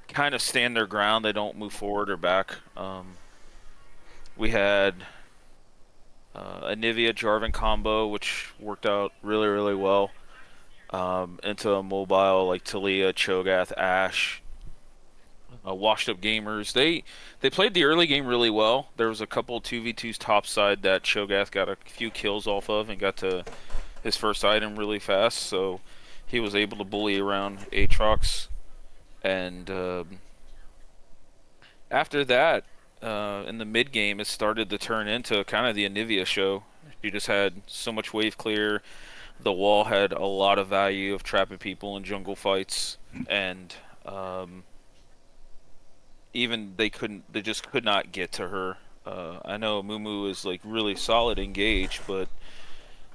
kind of stand their ground. They don't move forward or back. We had a Nivea Jarvan combo, which worked out really, really well. Into a mobile like Talia, Cho'Gath, Ashe, washed up gamers. They played the early game really well. There was a couple 2v2s top side that Cho'Gath got a few kills off of and got to his first item really fast, so he was able to bully around Aatrox. And after that, in the mid game, it started to turn into kind of the Anivia show. She just had so much wave clear. The wall had a lot of value of trapping people in jungle fights, and even they just could not get to her. I know Mumu is like really solid engage, but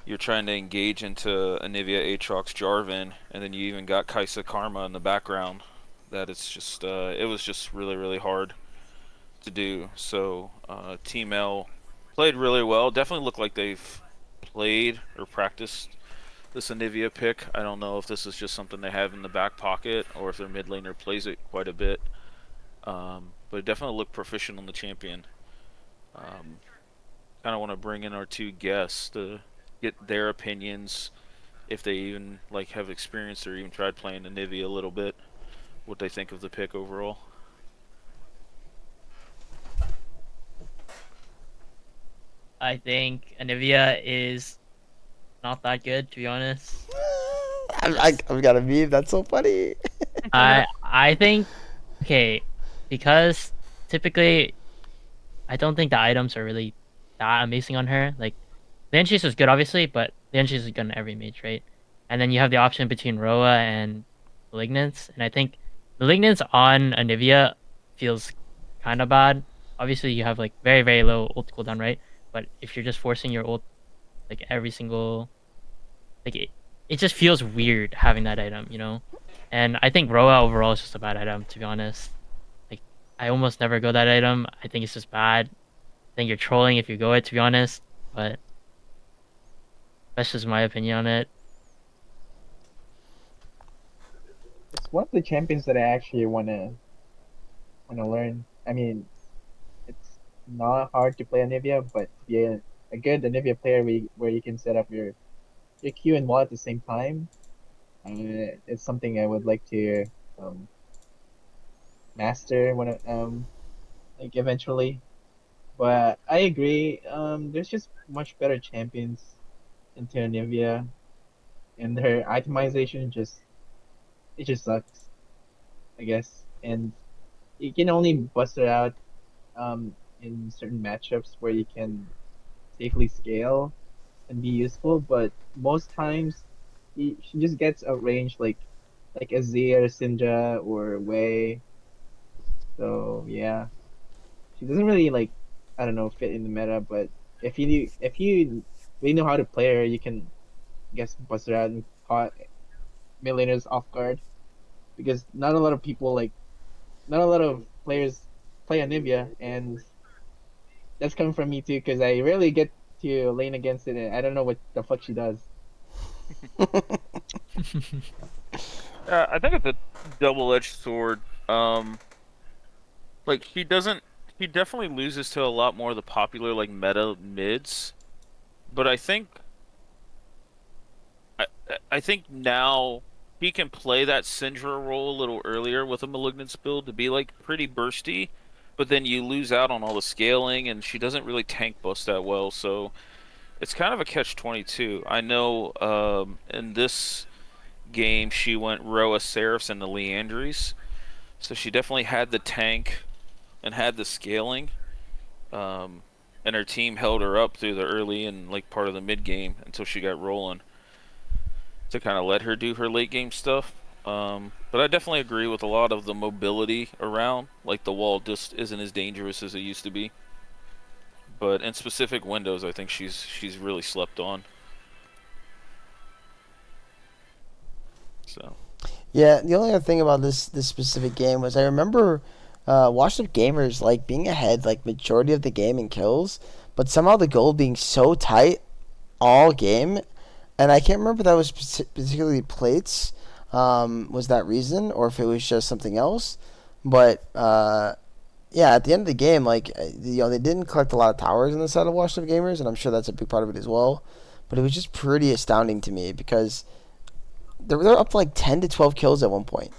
you're trying to engage into Anivia, Aatrox, Jarvan, and then you even got Kaisa Karma in the background. That it's just it was just really, really hard to do. So Team L played really well. Definitely looked like they've played or practiced this Anivia pick. I don't know if this is just something they have in the back pocket or if their mid laner plays it quite a bit. But it definitely looked proficient on the champion. Um, Kind of want to bring in our two guests to get their opinions, if they even like have experienced or even tried playing Anivia a little bit, what they think of the pick overall. I think Anivia is not that good, to be honest. I've got a meme. That's so funny. I think okay, because typically I don't think the items are really that amazing on her. Like the Enchase is good, obviously, but the Enchase is good in every mage, right? And then you have the option between Roa and Malignance, and I think Malignance on Anivia feels kind of bad. Obviously, you have like very very low ult cooldown, right? But if you're just forcing your ult like every single like it just feels weird having that item, you know. And I think Roa overall is just a bad item, to be honest. Like I almost never go that item. I think it's just bad. I think you're trolling if you go it, to be honest. But that's just my opinion on it. It's one of the champions that I actually wanna learn. I mean, it's not hard to play Anivia, but to be a good Anivia player where you can set up your Q and wall at the same time, it's something I would like to um master like eventually. But I agree. There's just much better champions in Terranivia, and their itemization it just sucks, I guess. And you can only bust it out in certain matchups where you can safely scale and be useful. But most times, she just gets outranged like Azir, Syndra, or Wei. So yeah, she doesn't really like I don't know fit in the meta. But if you really know how to play her, you can guess bust her out and caught milliners off guard because not a lot of players play Anivia, and that's coming from me too because I rarely get to lane against it, and I don't know what the fuck she does. I think it's a double-edged sword. Like he doesn't, he definitely loses to a lot more of the popular like meta mids. But I, I think now he can play that Syndra role a little earlier with a Malignance build to be like pretty bursty. But then you lose out on all the scaling, and she doesn't really tank bust that well. So it's kind of a catch-22. I know in this game she went Roa Seraphs and the Leandries. So she definitely had the tank and had the scaling. Um, and her team held her up through the early and like part of the mid game until she got rolling to kind of let her do her late game stuff. But I definitely agree with a lot of the mobility around. Like the wall just isn't as dangerous as it used to be. But in specific windows, I think she's really slept on. So Yeah, the only other thing about this specific game was I remember Washed Up Gamers like being ahead like majority of the game in kills, but somehow the goal being so tight all game, and I can't remember if that was particularly plates. Was that reason, or if it was just something else? But yeah, at the end of the game, like they didn't collect a lot of towers on the side of Washed Up Gamers, and I'm sure that's a big part of it as well. But it was just pretty astounding to me because they're up to like 10 to 12 kills at one point,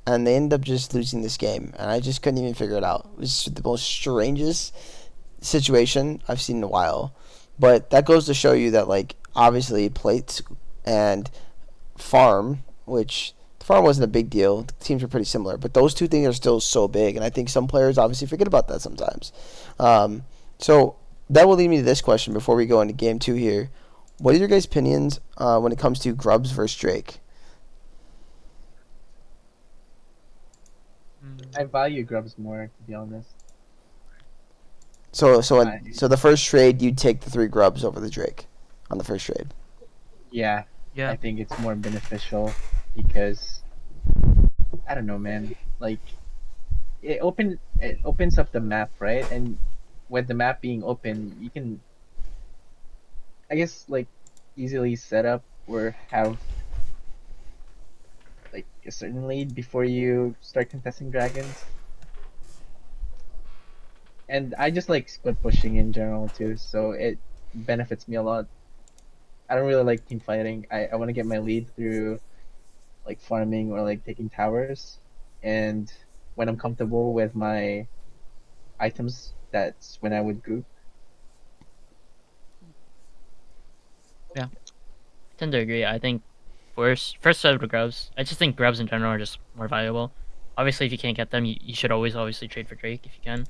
and they ended up just losing this game, and I just couldn't even figure it out. It was the most strangest situation I've seen in a while. But that goes to show you that like obviously plates and farm, which the farm wasn't a big deal. The teams were pretty similar, but those two things are still so big, and I think some players obviously forget about that sometimes. So that will lead me to this question before we go into game two here. What are your guys' opinions when it comes to Grubs versus Drake? I value Grubs more, to be honest. So the first trade, you'd take the three Grubs over the Drake on the first trade. Yeah, Yeah. I think it's more beneficial because I don't know, man. Like it opens up the map, right? And with the map being open, you can I guess like easily set up or have like a certain lead before you start contesting dragons. And I just like split pushing in general too, so it benefits me a lot. I don't really like team fighting. I want to get my lead through like farming or like taking towers. And when I'm comfortable with my items, that's when I would group. Yeah, I tend to agree. I think first set of the grubs. I just think grubs in general are just more valuable. Obviously, if you can't get them, you should always obviously trade for Drake if you can.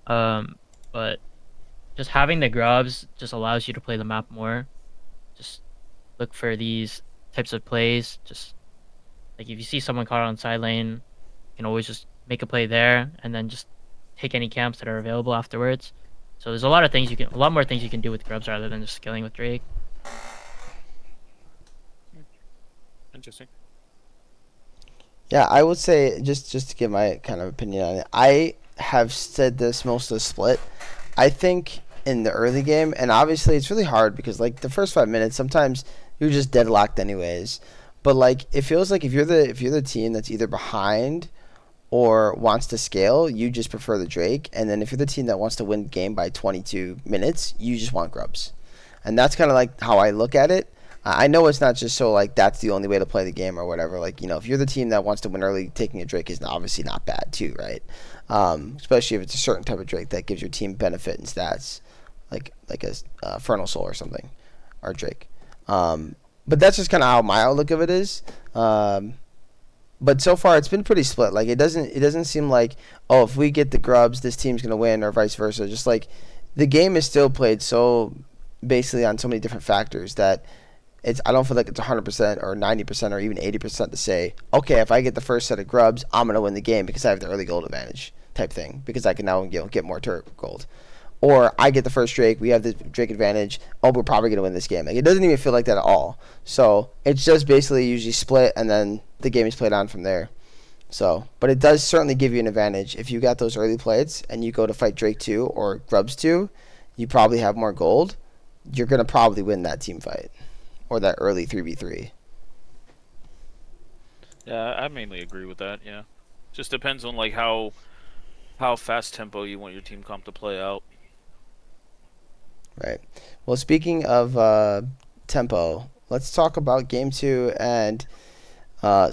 Um, but just having the grubs just allows you to play the map more. Just look for these types of plays. Just like if you see someone caught on side lane, you can always just make a play there and then just take any camps that are available afterwards. So there's a lot more things you can do with grubs rather than just skilling with Drake. Interesting. Yeah, I would say just to give my kind of opinion on it. I have said this most of the split. I think in the early game, and obviously it's really hard because like the first 5 minutes, sometimes you're just deadlocked anyways. But like it feels like if you're the team that's either behind or wants to scale, you just prefer the Drake. And then if you're the team that wants to win the game by 22 minutes, you just want grubs. And that's kind of like how I look at it. I know it's not just so like that's the only way to play the game or whatever. Like, you know, if you're the team that wants to win early, taking a Drake is obviously not bad too, right? Especially if it's a certain type of Drake that gives your team benefit and stats, like a Infernal Soul or something, or Drake. But that's just kind of how my outlook of it is. But so far it's been pretty split. Like it doesn't seem like, oh, if we get the grubs, this team's gonna win, or vice versa. Just like the game is still played so basically on so many different factors that I don't feel like it's 100% or 90% or even 80% to say, okay, if I get the first set of grubs, I'm gonna win the game because I have the early gold advantage type thing because I can now get more turret gold. Or I get the first Drake, we have the Drake advantage. Oh, we're probably gonna win this game. Like it doesn't even feel like that at all. So it's just basically usually split, and then the game is played on from there. So, but it does certainly give you an advantage if you got those early plates and you go to fight Drake 2 or Grubs 2. You probably have more gold. You're gonna probably win that team fight or that early 3v3. Yeah, I mainly agree with that. Yeah, just depends on like how fast tempo you want your team comp to play out. Right. Well, speaking of tempo, let's talk about game 2 and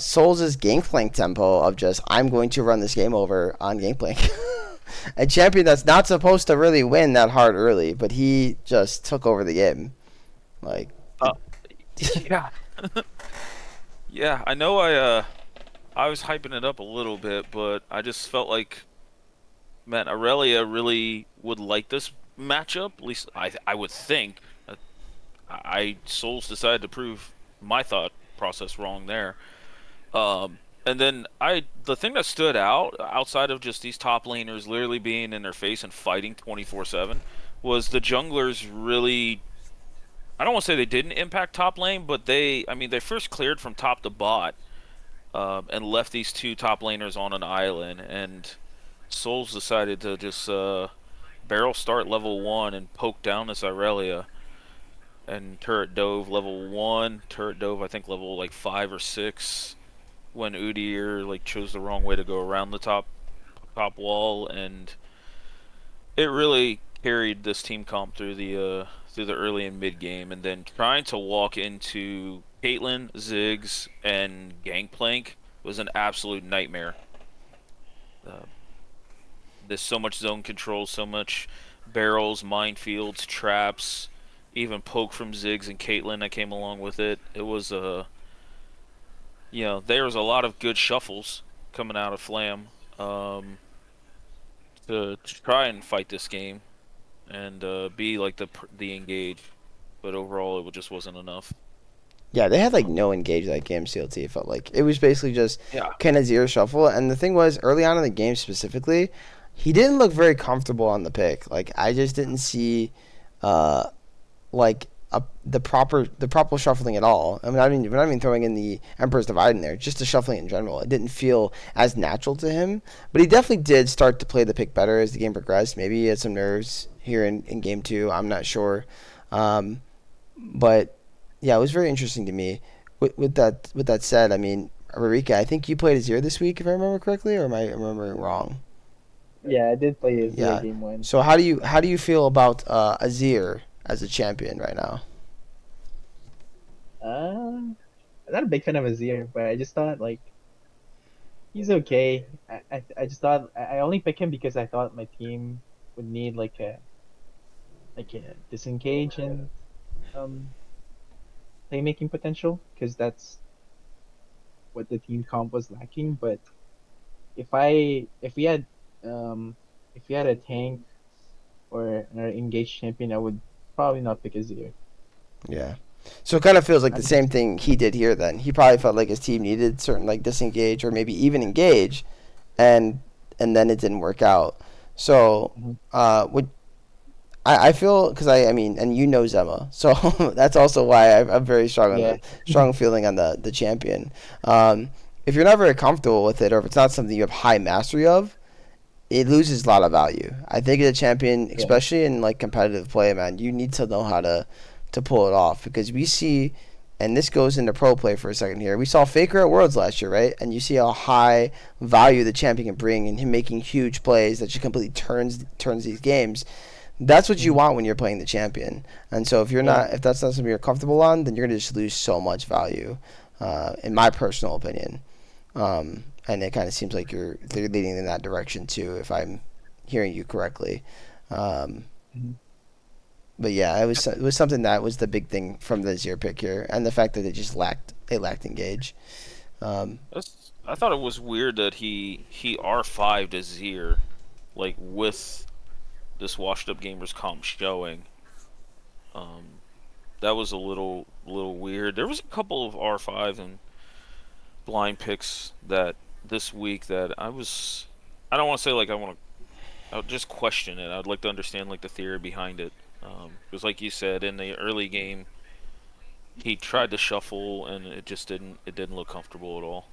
Souls' Gangplank tempo of just, I'm going to run this game over on Gangplank. A champion that's not supposed to really win that hard early, but he just took over the game. Like, yeah. Yeah, I know I was hyping it up a little bit, but I just felt like, man, Aurelia really would like this matchup. At least I would think. Souls decided to prove my thought process wrong there. And then the thing that stood out outside of just these top laners literally being in their face and fighting 24/7 was the junglers really. I don't want to say they didn't impact top lane, but they first cleared from top to bot, and left these two top laners on an island, and Souls decided to just barrel start level 1 and poke down this Irelia, and turret dove level 1, turret dove I think level like 5 or 6 when Udyr like chose the wrong way to go around the top wall, and it really carried this team comp through the early and mid game, and then trying to walk into Caitlyn, Ziggs, and Gangplank was an absolute nightmare. There's so much zone control, so much barrels, minefields, traps, even poke from Ziggs and Caitlyn that came along with it. It was there was a lot of good shuffles coming out of Flam to try and fight this game and be like the engage, but overall it just wasn't enough. yeah, they had like no engage that game. CLT, it felt like it was basically just Yeah. Kennens shuffle. And the thing was, early on in the game specifically, he didn't look very comfortable on the pick. Like I just didn't see, like the proper shuffling at all. I mean, we're not even throwing in the Emperor's Divide in there, just the shuffling in general. It didn't feel as natural to him, but he definitely did start to play the pick better as the game progressed. Maybe he had some nerves here in game 2. I'm not sure, but yeah, it was very interesting to me. With that said, I mean, Ririka, I think you played Azir this week, if I remember correctly, or am I remembering wrong? Yeah, I did play Azir Yeah. game 1. So how do you feel about Azir as a champion right now? I'm not a big fan of Azir, but I just thought like he's okay. I just thought I only picked him because I thought my team would need like a disengage and um playmaking potential, because that's what the team comp was lacking. But if we had a tank or an engaged champion, I would probably not pick Azir. Yeah. So it kind of feels like the same thing he did here then. He probably felt like his team needed certain like disengage or maybe even engage, and then it didn't work out. So, Mhm. would I feel because I mean, and you know Zema, so that's also why I'm very strong on Yeah. the strong feeling on the champion. If you're not very comfortable with it, or if it's not something you have high mastery of, it loses a lot of value. I think as a champion, Yeah. especially in like competitive play, man, you need to know how to pull it off because we see, and this goes into pro play for a second here. We saw Faker at Worlds last year, right? And you see how high value the champion can bring, and him making huge plays that just completely turns these games. That's what you Mhm. want when you're playing the champion. And so Yeah. if that's not something you're comfortable on, then you're gonna just lose so much value, in my personal opinion. And it kind of seems like they're leading in that direction too, if I'm hearing you correctly. Um, Mhm. but yeah, it was something that was the big thing from the Zier pick here, and the fact that they lacked engage. Um, I thought it was weird that he R5'd Azir, like with this washed up gamers comp showing. Um, that was a little weird. There was a couple of R5 and blind picks that this week that I don't want to say like I would just question it. I'd like to understand like the theory behind it. Because like you said in the early game, he tried to shuffle and it didn't look comfortable at all.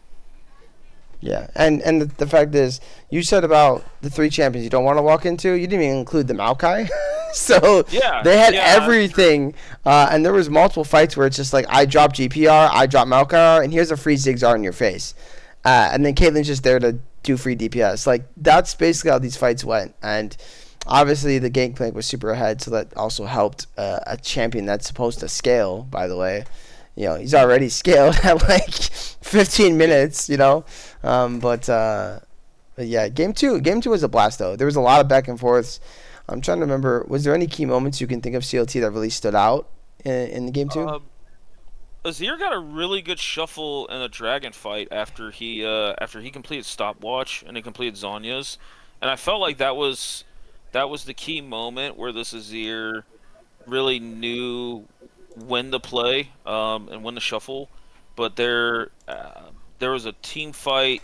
Yeah, and the fact is, you said about the three champions you don't want to walk into. You didn't even include the Maokai, so Yeah, they had yeah, everything. And there was multiple fights where it's just like I drop GPR, I drop Maokai, and here's a free Zigzag in your face, and then Caitlyn's just there to do free DPS. Like that's basically how these fights went, and obviously the Gangplank was super ahead, so that also helped a champion that's supposed to scale. By the way, he's already scaled at like 15 minutes. But yeah, game two was a blast though. There was a lot of back and forths. I'm trying to remember. Was there any key moments you can think of CLT that really stood out in the game two? Uh, Azir got a really good shuffle in a dragon fight after he completed stopwatch and he completed Zonya's, and I felt like that was the key moment where this Azir really knew when to play and when to shuffle. But there was a team fight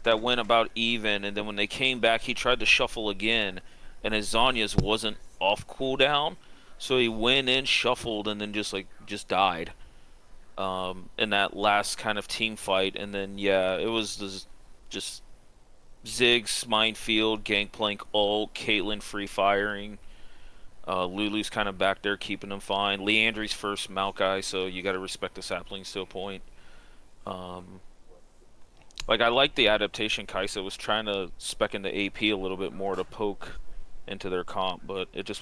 that went about even, and then when they came back, he tried to shuffle again, and his Zonya's wasn't off cooldown, so he went in, shuffled, and then just died in that last kind of team fight. And then yeah, it was just Ziggs, Minefield, Gangplank, ult, Caitlyn free firing. Lulu's kind of back there keeping him fine. Leandry's first Maokai, so you got to respect the saplings to a point. Um, like I like the adaptation. Kaisa was trying to spec into AP a little bit more to poke into their comp, but it just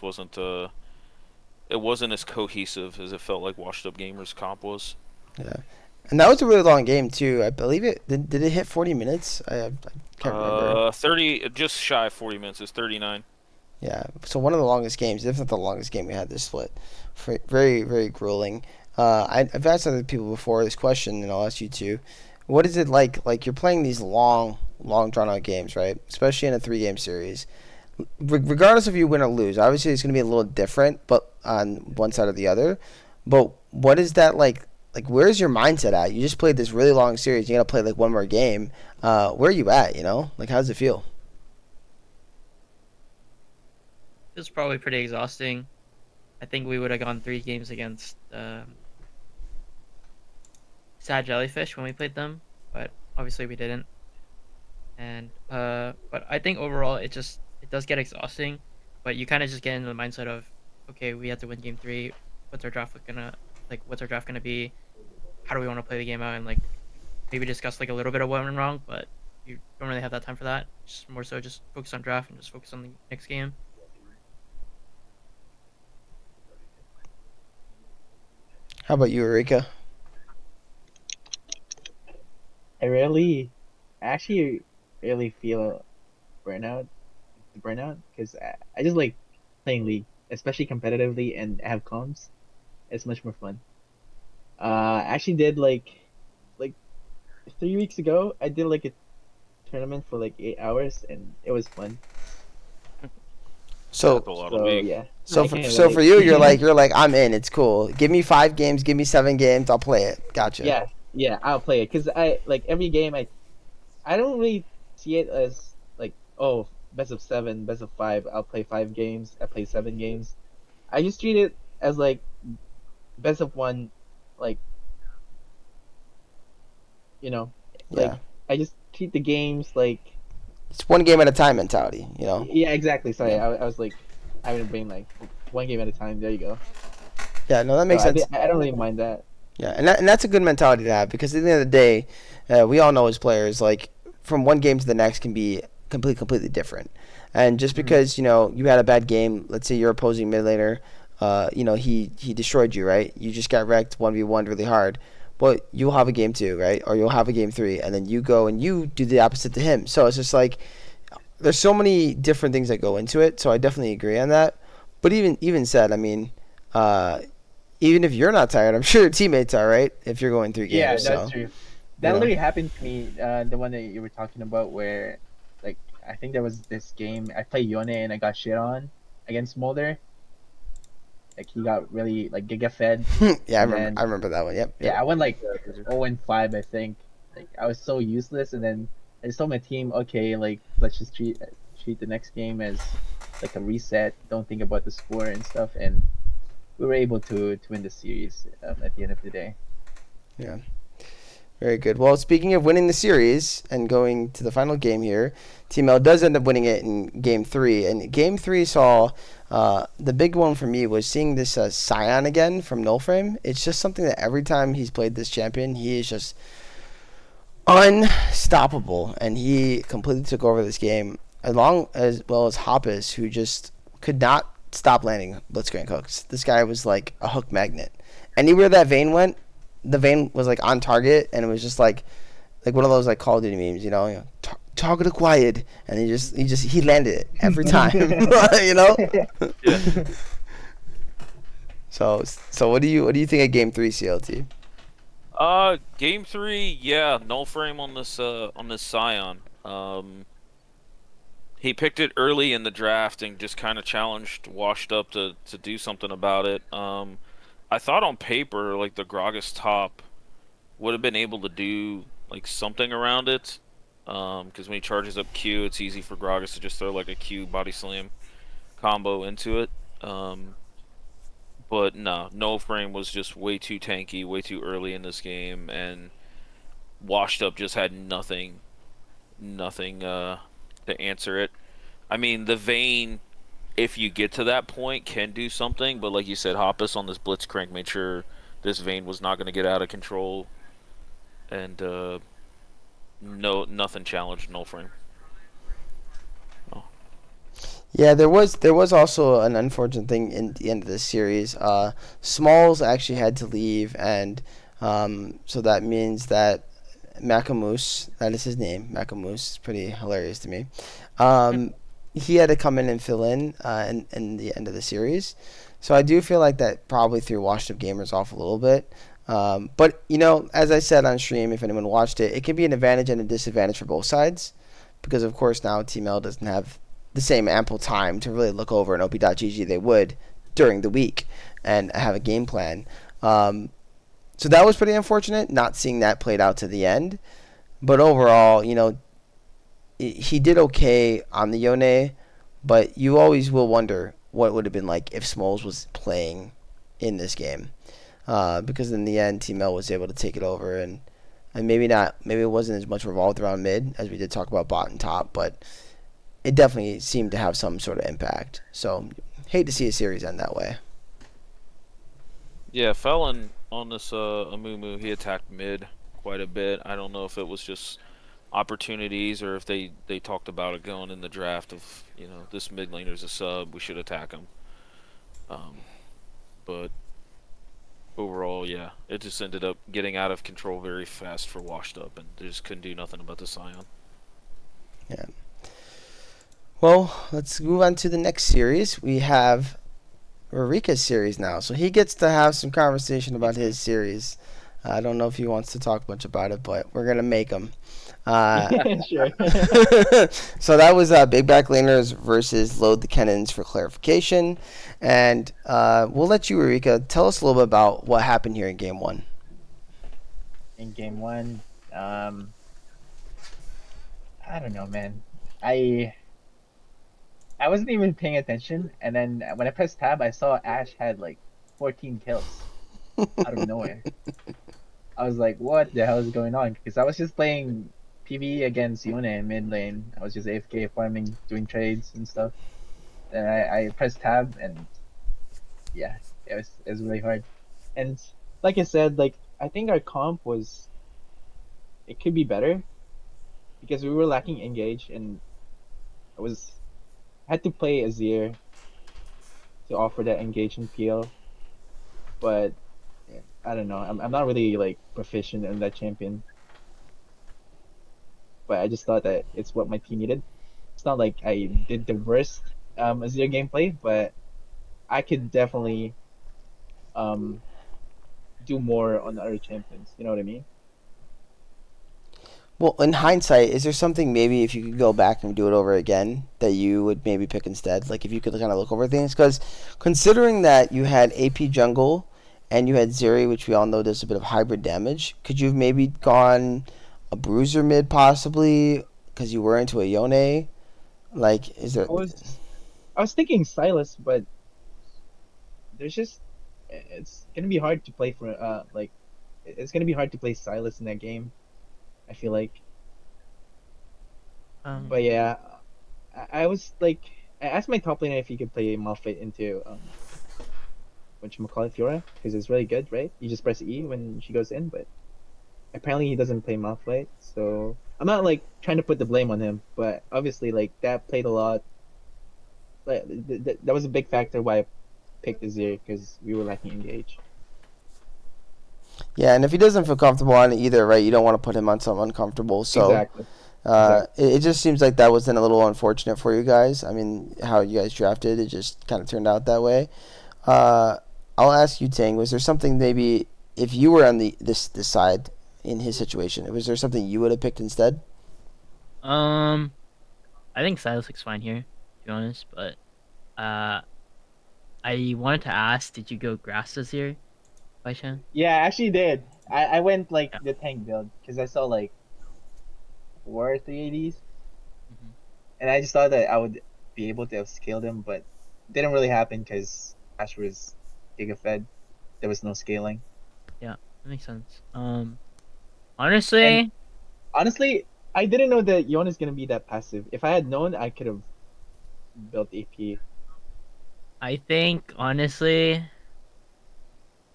it wasn't as cohesive as it felt like Washed Up Gamers comp was. Yeah, and that was a really long game too. I believe it did it hit 40 minutes? I can't remember. 30, just shy of 40 minutes. It's 39. Yeah, so one of the longest games, if not the longest game we had this split. Very, very grueling. I've asked other people before this question, and I'll ask you too. What is it like? Like you're playing these long drawn out games, right? Especially in a 3 game series. Regardless if you win or lose, obviously it's going to be a little different, but on one side or the other. But what is that like? Like where's your mindset at? You just played this really long series. You got to play like one more game. Where are you at? Like how does it feel? It was probably pretty exhausting. I think we would have gone 3 games against Sad Jellyfish when we played them, but obviously we didn't. And but I think overall it does get exhausting, but you kind of just get into the mindset of, okay, we have to win game 3. What's our draft gonna like? What's our draft gonna be? How do we want to play the game out? And like maybe discuss like a little bit of what went wrong, but you don't really have that time for that. Just more so just focus on draft and just focus on the next game. How about you, Ririka? I actually really feel burnout, because I just like playing League, especially competitively and have comms. It's much more fun. I actually did like 3 weeks ago. I did like a tournament for like 8 hours, and it was fun. That's So a lot of So league. yeah, So I for, can't so for relate. you, you're like I'm in. It's cool. Give me 5 games. Give me 7 games. I'll play it. Gotcha. Yeah, yeah, I'll play it because I like every game. I don't really see it as like, oh, best of 7, best of 5. I'll play 5 games. I play 7 games. I just treat it as like best of 1, like you know, Yeah, like I just treat the games like it's one game at a time mentality. You know. yeah, exactly. Sorry, Yeah. I was like having a brain like 1 game at a time. There you go. Yeah. No, that So makes sense. I don't really mind that. Yeah, and that's a good mentality to have because at the end of the day, we all know as players, like from one game to the next can be completely different. And just Mhm. because you had a bad game, let's say your opposing mid laner, he destroyed you, right? You just got wrecked 1v1 really hard. Well, you'll have a game 2, right? Or you'll have a game 3, and then you go and you do the opposite to him. So it's just like there's so many different things that go into it. So I definitely agree on that. But even said, I mean, uh, even if you're not tired, I'm sure your teammates are, right? If you're going through Yeah, games, that's so true. you That know, literally happened to me. The one that you were talking about, where like I think there was this game I played Yone and I got shit on against Mulder. Like he got really like giga fed, yeah, and then I remember that one. Yep, yeah, yep. I went like 0-5, I think. Like I was so useless, and then I just told my team, okay, like let's just treat the next game as like a reset. Don't think about the score and stuff, and we were able to win the series at the end of the day. Yeah, very good. Well, speaking of winning the series and going to the final game here, Team L does end up winning it in Game 3. And Game 3 saw the big one for me was seeing this Scion again from Nullframe. It's just something that every time he's played this champion, he is just unstoppable, and he completely took over this game, along as well as Hoppus, who just could not stop landing blitzcrank hooks. This guy was like a hook magnet. Anywhere that Vayne went, the Vayne was like on target, and it was just like one of those like Call of Duty memes, target acquired, and he landed it every time, you know. Yeah. So what do you think of Game 3 CLT? Game 3, yeah, null frame on this Scion. He picked it early in the draft and just kind of challenged Washed Up to do something about it. I thought on paper like the Gragas top would have been able to do like something around it. Because when he charges up Q, it's easy for Gragas to just throw like a Q body slam combo into it. But no, no frame was just way too tanky, way too early in this game, and Washed Up just had nothing to answer it. I mean, the Vayne, if you get to that point, can do something, but like you said, Hoppus on this Blitzcrank made sure this Vayne was not going to get out of control, and nothing challenged null frame. Oh. Yeah, there was also an unfortunate thing in the end of this series. Smalls actually had to leave, and so that means that Makamoose, that is his name, Makamoose, pretty hilarious to me. Um, he had to come in and fill in the end of the series. So I do feel like that probably threw washed up gamers off a little bit. But as I said on stream, if anyone watched it, it can be an advantage and a disadvantage for both sides, because of course now Team L doesn't have the same ample time to really look over an op.gg they would during the week and have a game plan. So that was pretty unfortunate, not seeing that played out to the end. But overall, he did okay on the Yone, but you always will wonder what it would have been like if Smalls was playing in this game. Because in the end, Team L was able to take it over, and maybe not, maybe it wasn't as much revolved around mid as we did talk about bot and top, but it definitely seemed to have some sort of impact. So, hate to see a series end that way. Yeah, Felon on this Amumu, he attacked mid quite a bit. I don't know if it was just opportunities or if they talked about it going in the draft of this mid laner's a sub, we should attack him. But overall, yeah, it just ended up getting out of control very fast for Washed Up, and they just couldn't do nothing about the Scion. Yeah. Well, let's move on to the next series. We have Ririka's series now, so he gets to have some conversation about his series. I don't know if he wants to talk much about it, but we're gonna make him. Sure. So that was Big Back Laners versus Load the Kennens for clarification, and we'll let you, Ririka, tell us a little bit about what happened here in Game 1. In game 1, I don't know, man. I I wasn't even paying attention, and then when I pressed tab, I saw Ash had like 14 kills out of nowhere. I was like, what the hell is going on? Because I was just playing PvE against Yone in mid lane. I was just AFK farming, doing trades and stuff. And I pressed tab, and yeah, it was really hard. And like I said, like I think our comp was it could be better because we were lacking engage, and I had to play Azir to offer that engage and peel. But yeah, I don't know. I'm not really like proficient in that champion, but I just thought that it's what my team needed. It's not like I did the worst Azir gameplay, but I could definitely um do more on the other champions. You know what I mean? Well, in hindsight, is there something maybe if you could go back and do it over again that you would maybe pick instead? Like if you could kind of look over things, because considering that you had AP jungle and you had Zeri, which we all know does a bit of hybrid damage, could you have maybe gone a bruiser mid possibly because you were into a Yone? Like, is there? I was I was thinking Silas, but there's just it's gonna be hard to play for like it's gonna be hard to play Silas in that game. I feel like, but yeah, I was like I asked my top laner if he could play Malphite into whatchamacallit, Fiora, because it's really good, right? You just press E when she goes in, but apparently he doesn't play Malphite, so I'm not like trying to put the blame on him, but obviously like that played a lot. Like that was a big factor why I picked Azir because we were lacking engage. Yeah, and if he doesn't feel comfortable on it either, right? You don't want to put him on something uncomfortable. So Exactly. Exactly. it just seems like that was then a little unfortunate for you guys. I mean, how you guys drafted, it just kind of turned out that way. Uh, I'll ask you, Tang. Was there something maybe if you were on this side in his situation, was there something you would have picked instead? Um, I think Silas looks fine here, to be honest. But uh, I wanted to ask, did you go grasses here by chance? Yeah, I actually did. I went like Yeah. the tank build because I saw like 4 380s, Mhm. and I just thought that I would be able to have scaled them, but it didn't really happen because Ash was giga fed. There was no scaling. Yeah, that makes sense. And Honestly, honestly, I didn't know that Yon is gonna be that passive. If I had known, I could have built AP. I think honestly,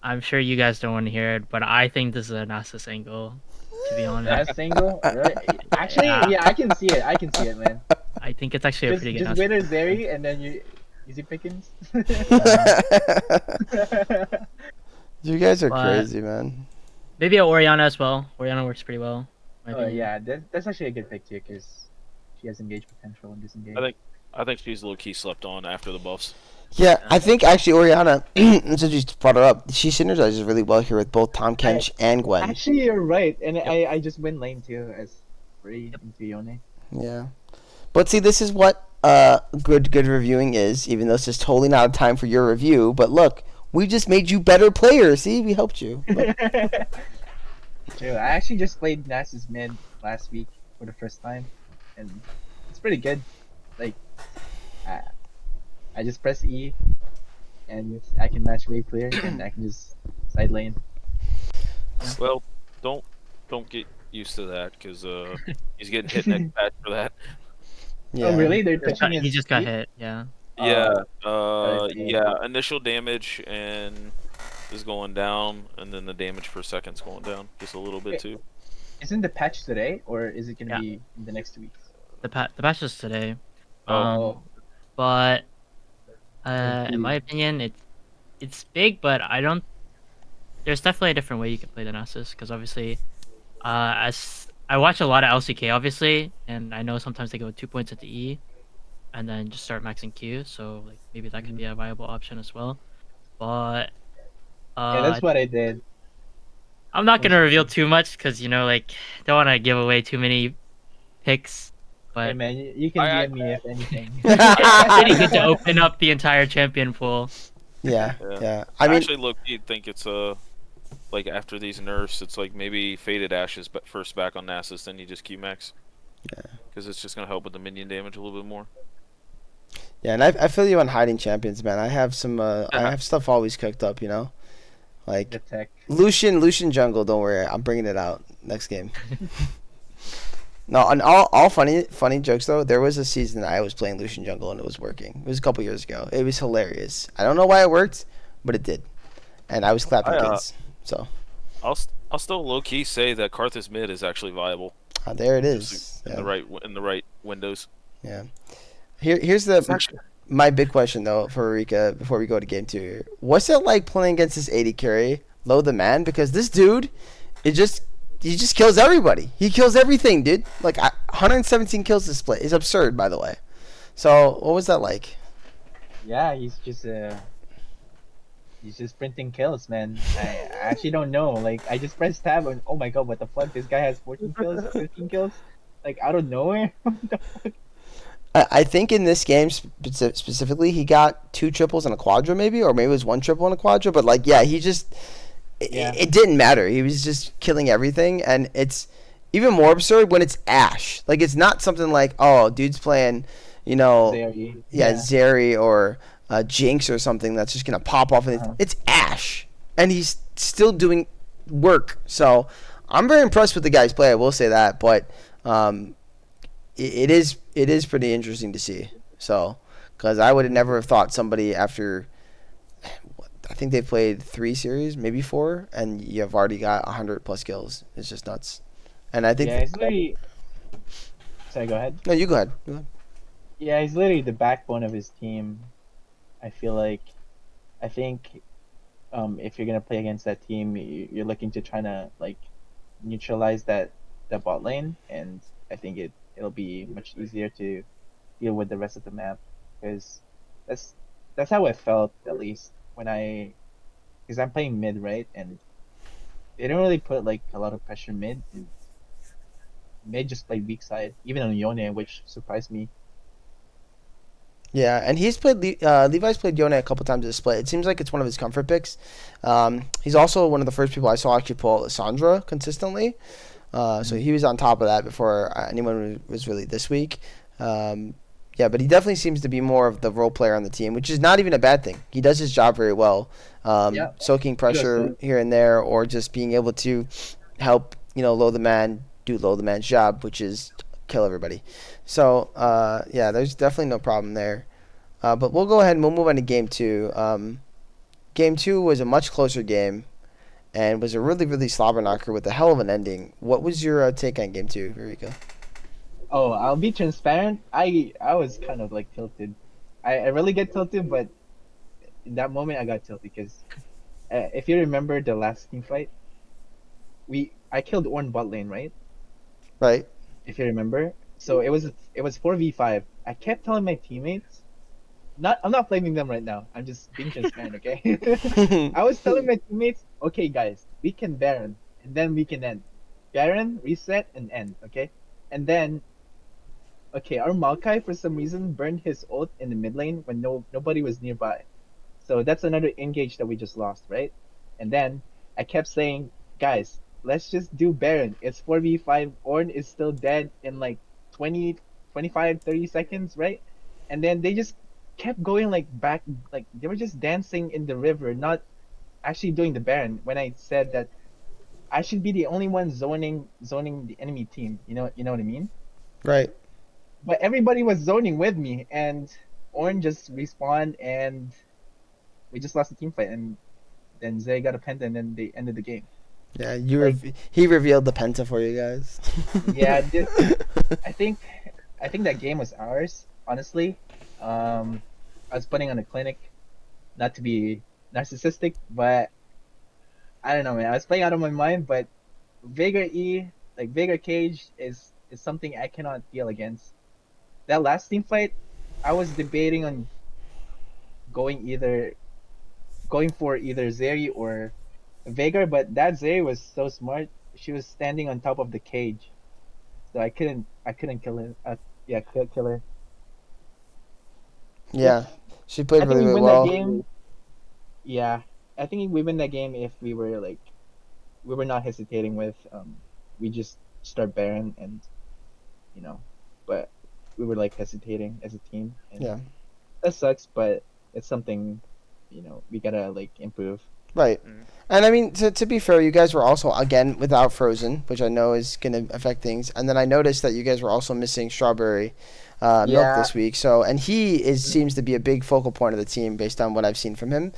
I'm sure you guys don't want to hear it, but I think this is a Nasus angle. To be honest, That single, really? Actually, yeah, yeah, I can see it. I can see it, man. I think it's actually a pretty good Just Nasus winner angle. Zeri, and then you easy pickings. Yeah, You guys are but crazy, man. maybe a Oriana as well. Oriana works pretty well, in my Oh opinion. yeah, that's actually a good pick too, because she has engaged potential and I disengage. think I think she's low key slept on after the buffs. Yeah, Yeah. I think actually Oriana, since you brought her up, she synergizes really well here with both Tom I Kench and Gwen. actually you're right, and Yep. I just win lane too as free Yep. into Yone. Yeah. But see, this is what good reviewing is. Even though this is totally not a time for your review, but look, we just made you better players. See, we helped you. Look. True. I actually just played Nasus mid last week for the first time, and it's pretty good. Like I I just press E and I can match wave clear and I can just side lane. Well, don't don't get used to that because he's getting hit next patch for that. Oh Yeah. really? They're touching He his just got feet? hit. Yeah. Yeah, RIP. yeah. Initial damage and is going down, and then the damage per second's going down just a little bit Wait, too. isn't the patch today, or is it gonna Yeah. be in the next 2 weeks? The patch is today. Oh, Oh, But in RIP. my opinion, it's big, but I don't. There's definitely a different way you can play the Nasus because obviously, as I watch a lot of LCK, obviously, and I know sometimes they go 2 points at the E and then just start maxing Q. So like maybe that could be a viable option as well. But Yeah, uh, that's what I did I'm not gonna reveal mostly. too much because like don't want to give away too many picks. Hey But man, you can I DM me if anything. it's pretty good to open up the entire champion pool. Yeah. yeah. Yeah. I I mean, actually low key think it's like after these nerfs, it's like maybe Faded Ashes first back on Nasus, then you just Q max. Yeah. Because it's just gonna help with the minion damage a little bit more. Yeah, and I feel you on hiding champions, man. I have some I Yeah, have stuff always cooked up, you know. The Like tech. Lucian jungle. Don't worry, I'm bringing it out next game. No, and all funny jokes though. There was a season I was playing Lucian jungle and it was working. It was a couple years ago. It was hilarious. I don't know why it worked, but it did, and I was I clapping kids. So I'll still low key say that Karthus mid is actually viable, there it just is. in Yeah, the right windows. yeah. Here's It's the actually my big question though for Rika before we go to game two. What's it like playing against this 80 carry, low the man? Because this dude, it just he just kills everybody. He kills everything, dude. Like 117 kills this split is absurd, by the way. So what was that like? Yeah, he's just printing kills, man. I actually don't know. Like I just pressed tab and oh my god, what the fuck? This guy has 14 kills, 15 kills, like out of nowhere. I think in this game specifically, he got two triples and a quadra, maybe, or maybe it was one triple and a quadra. But like, yeah, he just Yeah. it didn't matter. He was just killing everything, and it's even more absurd when it's Ash. Like, it's not something like, oh, dude's playing, you know, There yeah, yeah. Zeri or Jinx or something that's just gonna pop off, and Uh-huh. it's Ash, and he's still doing work. So I'm very impressed with the guy's play. I will say that, but um, it is pretty interesting to see. So, because I would have never have thought somebody after I think they played 3 series, maybe 4, and you've already got 100 plus kills. It's just nuts. And I think Yeah, he's literally. Sorry, go ahead. no, you go ahead. Go ahead. Yeah, he's literally the backbone of his team. I feel like. I think if you're gonna play against that team, you're looking to try to like neutralize that bot lane, and I think it'll be much easier to deal with the rest of the map because that's that's how I felt at least when because I'm playing mid, right, and they don't really put like a lot of pressure mid, and mid just played weak side even on Yone, which surprised me. Yeah, and he's played Levi's played Yone a couple times this split. It seems like it's one of his comfort picks. He's also one of the first people I saw actually pull Sandra consistently. So he was on top of that before anyone was really this week. Yeah, but he definitely seems to be more of the role player on the team, which is not even a bad thing. He does his job very well, Yeah, soaking kudos to pressure him. here and there, or just being able to help low the man do low the man's job, which is kill everybody. So yeah, there's definitely no problem there. But we'll go ahead and we'll move on to game two. Game two was a much closer game and was a really slobber knocker with a hell of an ending. What was your take on game two, Ririka? Oh, I'll be transparent. I was kind of like tilted. I really get tilted, but in that moment I got tilted because if you remember the last team fight, I killed Ornn bot lane, right? Right? If you remember. So it was 4v5. I kept telling my teammates, not I'm not blaming them right now. I'm just being transparent, okay? I was telling my teammates, okay guys, we can Baron and then we can end. Baron, reset and end, okay? And then okay, our Maokai for some reason burned his ult in the mid lane when nobody was nearby. So that's another engage that we just lost, right? And then I kept saying, guys, let's just do Baron. It's 4v5. Ornn is still dead in like 20, 25, 30 seconds, right? And then they just kept going like back, like they were just dancing in the river, not actually doing the Baron. When I said that I should be the only one zoning the enemy team, you know what I mean? Right. But everybody was zoning with me, and Ornn just respawned, and we just lost the team fight, and then Zay got a penta, and then they ended the game. Yeah, Like, he revealed the penta for you guys. yeah, I think I think that game was ours. Honestly, I was putting on a clinic, not to be narcissistic, but I don't know, man. I was playing out of my mind, but Veigar E, like Veigar Cage, is something I cannot deal against. That last team fight, I was debating on going either going for either Zeri or Veigar, but that Zeri was so smart. She was standing on top of the cage, so I couldn't kill her. Yeah, kill her. If Yeah, she played I think really, we really win that well. game, yeah, I think we win that game if we were not hesitating with we just start Baron and you know, but we were like hesitating as a team and Yeah. that sucks, but it's something, we gotta like improve. Right. And I mean, to be fair, you guys were also, again, without Frozen, which I know is going to affect things. And then I noticed that you guys were also missing Strawberry Milk Yeah. this week. So, and he seems to be a big focal point of the team based on what I've seen from him.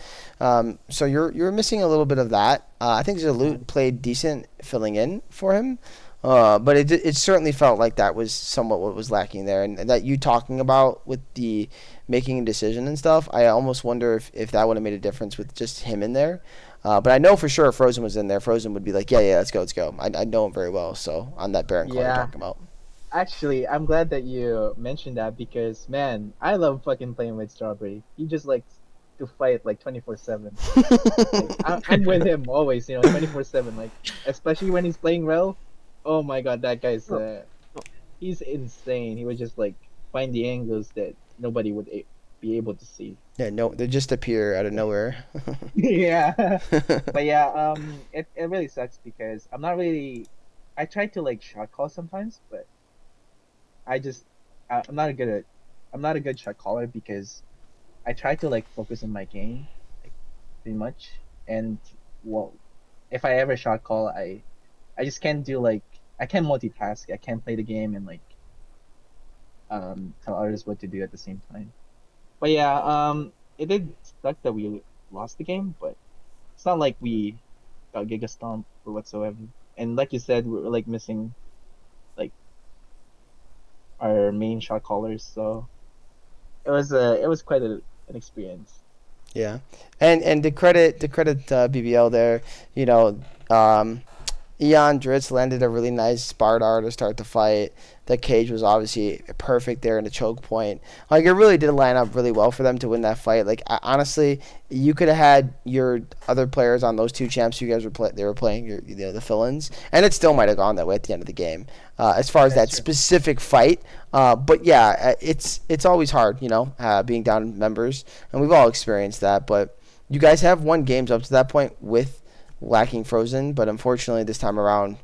So you're missing a little bit of that. I think Zalut played decent filling in for him. But it certainly felt like that was somewhat what was lacking there. And that you talking about with the making a decision and stuff, I almost wonder if that would have made a difference with just him in there. But I know for sure if Frozen was in there, Frozen would be like, yeah, let's go. I know him very well, so on that Baron call you're Yeah. talking about. Actually, I'm glad that you mentioned that because man, I love fucking playing with Strawberry. He just likes to fight like 24/7. Like I'm with him always, 24/7. Like especially when he's playing Rel. Oh my god, that guy's he's insane. He would just like find the angles that nobody would be able to see. Yeah, no, they just appear out of nowhere. Yeah. But yeah, it really sucks because I'm not really. I try to like shot call sometimes, but I just I'm not a good at I'm not a good shot caller because I try to like focus on my game, like, pretty much. And well, if I ever shot call, I just can't do like I can't multitask. I can't play the game and like tell others what to do at the same time. But yeah, it did suck that we lost the game, but it's not like we got Giga Stomp or whatsoever. And like you said, we were like missing like our main shot callers, so it was quite an experience. Yeah, and to credit BBL there, you know, Eon Dritz landed a really nice Bardar to start the fight. The cage was obviously perfect there in the choke point. Like it really did line up really well for them to win that fight. Like honestly, you could have had your other players on those two champs you guys were playing the fill-ins, and it still might have gone that way at the end of the game. As far as that That's true. specific fight, but yeah, it's always hard, being down members, and we've all experienced that. But you guys have won games up to that point with lacking Frozen, but unfortunately this time around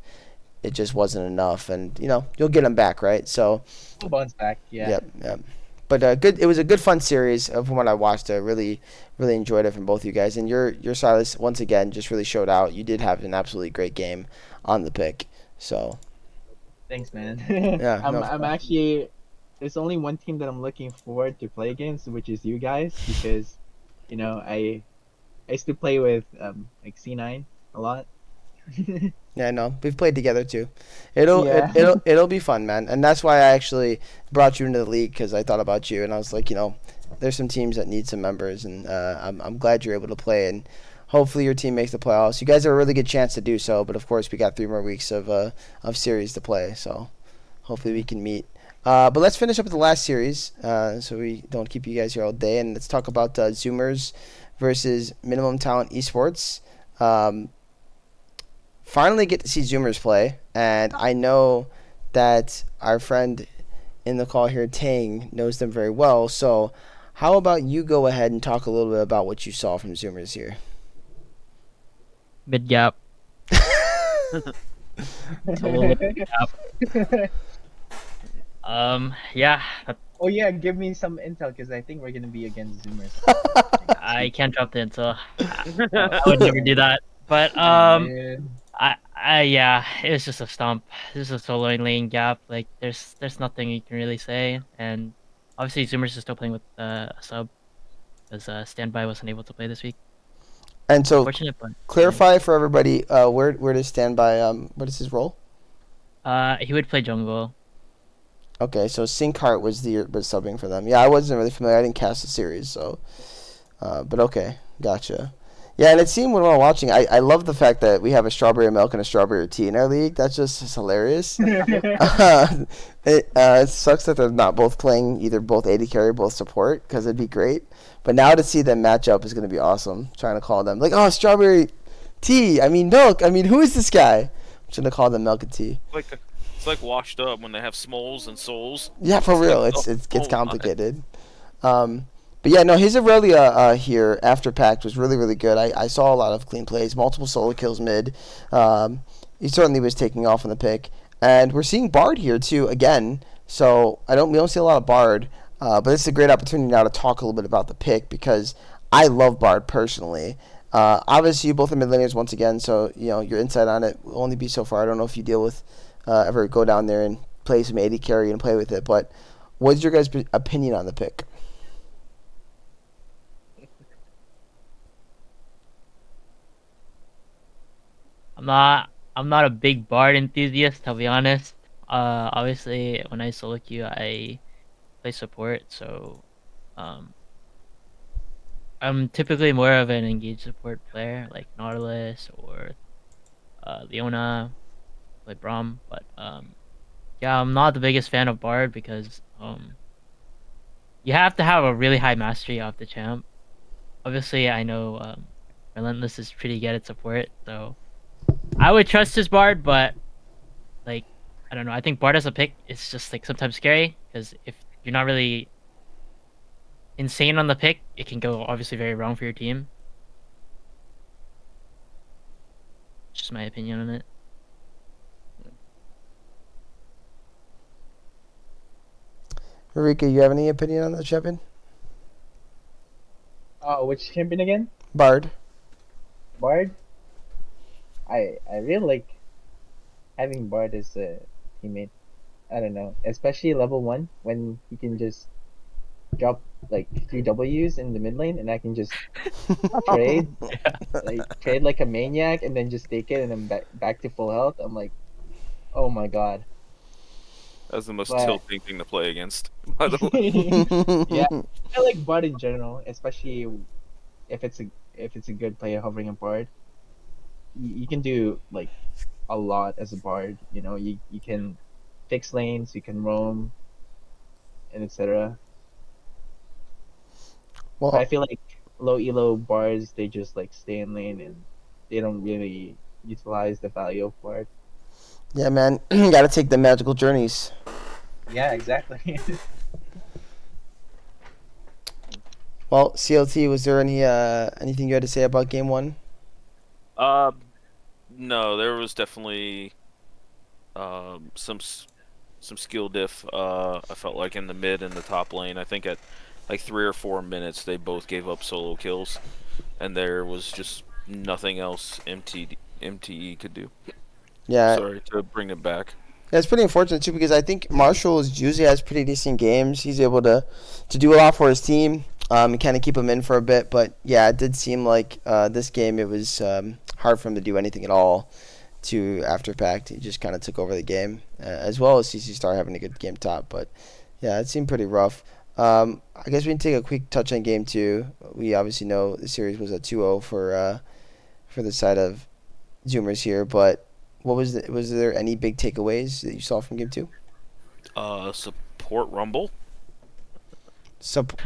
it just wasn't enough, and you'll get them back, right? So We'll bounce back, yeah. yep. But good. It was a good fun series from what I watched. I really enjoyed it from both you guys, and your Silas once again just really showed out. You did have an absolutely great game on the pick. So Thanks, man. yeah, I'm actually there's only one team that I'm looking forward to play against, which is you guys, because I used to play with like C9 a lot. Yeah, I know. We've played together too. It'll Yeah. it'll be fun, man. And that's why I actually brought you into the league because I thought about you and I was like, there's some teams that need some members, and I'm glad you're able to play, and hopefully your team makes the playoffs. You guys have a really good chance to do so, but of course we got 3 more weeks of series to play, so hopefully we can meet. But let's finish up with the last series, so we don't keep you guys here all day, and let's talk about Zoomers versus Minimum Talent Esports. Finally get to see Zoomers play, and I know that our friend in the call here, Tang, knows them very well. So how about you go ahead and talk a little bit about what you saw from Zoomers here? Mid gap. It's a little bit gap. Yeah, Oh yeah, give me some intel because I think we're gonna be against Zoomers. I can't drop the intel. I would never do that. But Man. yeah, it was just a stomp. This is a solo lane gap. Like there's nothing you can really say, and obviously Zoomers is still playing with a sub because Standby wasn't able to play this week. And so Fortunate, but clarify for everybody, where does Standby, what is his role? he would play jungle. Okay, so Sinkhart was subbing for them. Yeah, I wasn't really familiar. I didn't cast the series, so but okay, gotcha. Yeah, and it seemed when we were watching, I love the fact that we have a strawberry milk and a strawberry tea in our league. That's just hilarious. It sucks that they're not both playing either both AD carry or both support because it'd be great. But now to see them match up is going to be awesome. Trying to call them like, oh, strawberry tea. I mean milk. I mean, who is this guy? I'm just going to call them milk and tea. It's like washed up when they have smoles and souls. Yeah, for real. Like, It gets my. complicated. But yeah, no, his Aurelia here after Pact was really, really good. I saw a lot of clean plays, multiple solo kills mid. He certainly was taking off on the pick. And we're seeing Bard here too again. So we don't see a lot of Bard. But it's a great opportunity now to talk a little bit about the pick because I love Bard personally. Obviously, you both are mid laners once again, so your insight on it will only be so far. I don't know if you deal with ever go down there and play some AD carry and play with it, but what's your guys' opinion on the pick? I'm not a big Bard enthusiast, to be honest. Obviously, when I solo queue, I play support, so um, I'm typically more of an engaged support player, like Nautilus or Leona, like Braum. But yeah, I'm not the biggest fan of Bard because you have to have a really high mastery of the champ. Obviously, I know Relentless is pretty good at support, so I would trust his Bard, but like I don't know. I think Bard as a pick is just like sometimes scary because if you're not really insane on the pick, it can go obviously very wrong for your team. Just my opinion on it. Ririka, you have any opinion on the champion? Oh, which champion again? Bard. Bard. I really like having Bard as a teammate. I don't know, especially level 1 when he can just drop like 3 Ws in the mid lane and I can just trade trade like a maniac and then just take it and then back to full health. I'm like, oh my god. That's the most But tilting thing to play against, by the way. yeah, I like Bard in general, especially if it's a good player hovering a Bard. You can do like a lot as a Bard. You can fix lanes, you can roam, and etc. But I Well, feel like low elo Bards they just like stay in lane and they don't really utilize the value of Bard. yeah, man, gotta take the magical journeys. Yeah, exactly. Well, CLT, was there anything you had to say about game one? Uh, no, there was definitely some skill diff. I felt like in the mid and the top lane. I think at like 3 or 4 minutes they both gave up solo kills, and there was just nothing else MTE could do. Yeah, Sorry to bring it back. yeah, it's pretty unfortunate too because I think Marshall usually has pretty decent games. He's able to do a lot for his team and kind of keep him in for a bit. But yeah, it did seem like this game it was hard for him to do anything at all. To after fact, he just kind of took over the game, as well as CC Star having a good game top. But yeah, it seemed pretty rough. I guess we can take a quick touch on game two. We obviously know the series was a 2-0 for the side of Zoomers here, but was there any big takeaways that you saw from game two? Support Rumble. Sup-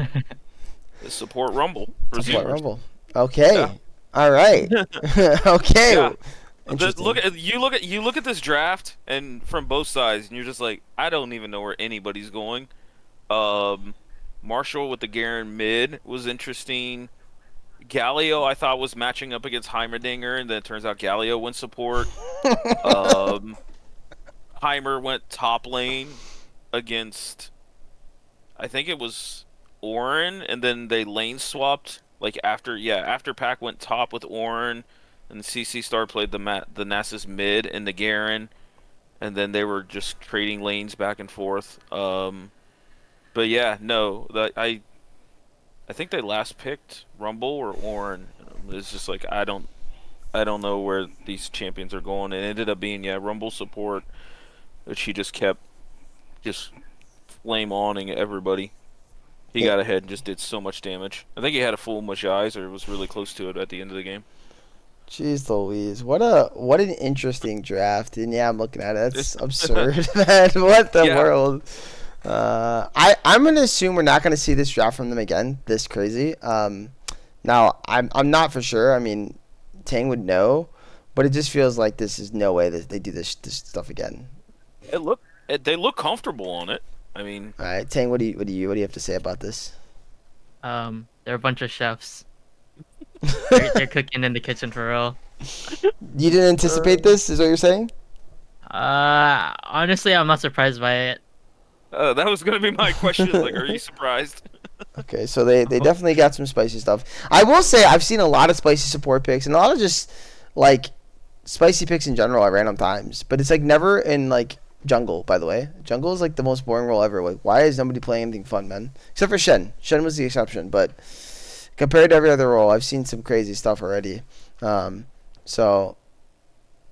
Support Rumble. Support Resumers. Rumble. Okay. Yeah. All right. Okay. Yeah. Interesting. You look at this draft and from both sides, and you're just like, I don't even know where anybody's going. Marshall with the Garen mid was interesting. Galio I thought was matching up against Heimerdinger, and then it turns out Galio went support. Um, Heimer went top lane against, I think it was Orin, and then they lane swapped. Like after Pac went top with Orin, and CC Star played the Nasus mid and the Garen, and then they were just trading lanes back and forth. But yeah, no, I think they last picked Rumble or Orin. It's just like I don't know where these champions are going. It ended up being Rumble support, which he just kept just flame awning everybody. He Yeah. got ahead and just did so much damage. I think he had a full Mashai's or was really close to it at the end of the game. Jeez Louise, what an interesting draft. And yeah, I'm looking at it. That's absurd, man. What the Yeah. world? I'm gonna assume we're not gonna see this draft from them again. This crazy. Now I'm not for sure. I mean, Tang would know, but it just feels like this is no way that they do this stuff again. They look comfortable on it. I mean, All right, Tang, what do you have to say about this? They're a bunch of chefs. They're cooking in the kitchen for real. You didn't anticipate this, is what you're saying? Honestly, I'm not surprised by it. That was gonna be my question. Like, are you surprised? Okay, so they definitely got some spicy stuff. I will say I've seen a lot of spicy support picks and a lot of just like spicy picks in general at random times, but it's like never in like jungle. By the way, jungle is like the most boring role ever. Like, why is nobody playing anything fun, man? Except for Shen. Shen was the exception, but compared to every other role, I've seen some crazy stuff already. Um, so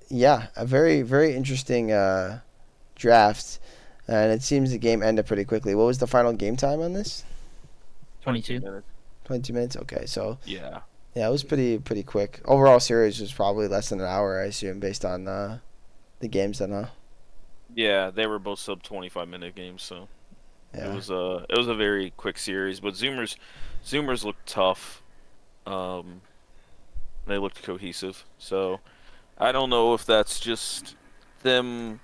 yeah, a very interesting draft, and it seems the game ended pretty quickly. What was the final game time on this? 22. minutes. 22 minutes. Okay, so Yeah. yeah, it was pretty quick. Overall series was probably less than an hour, I assume, based on the games. Then, huh? Yeah, they were both sub 25-minute games, so Yeah. it was a very quick series. But Zoomers looked tough. Um, they looked cohesive. So I don't know if that's just them,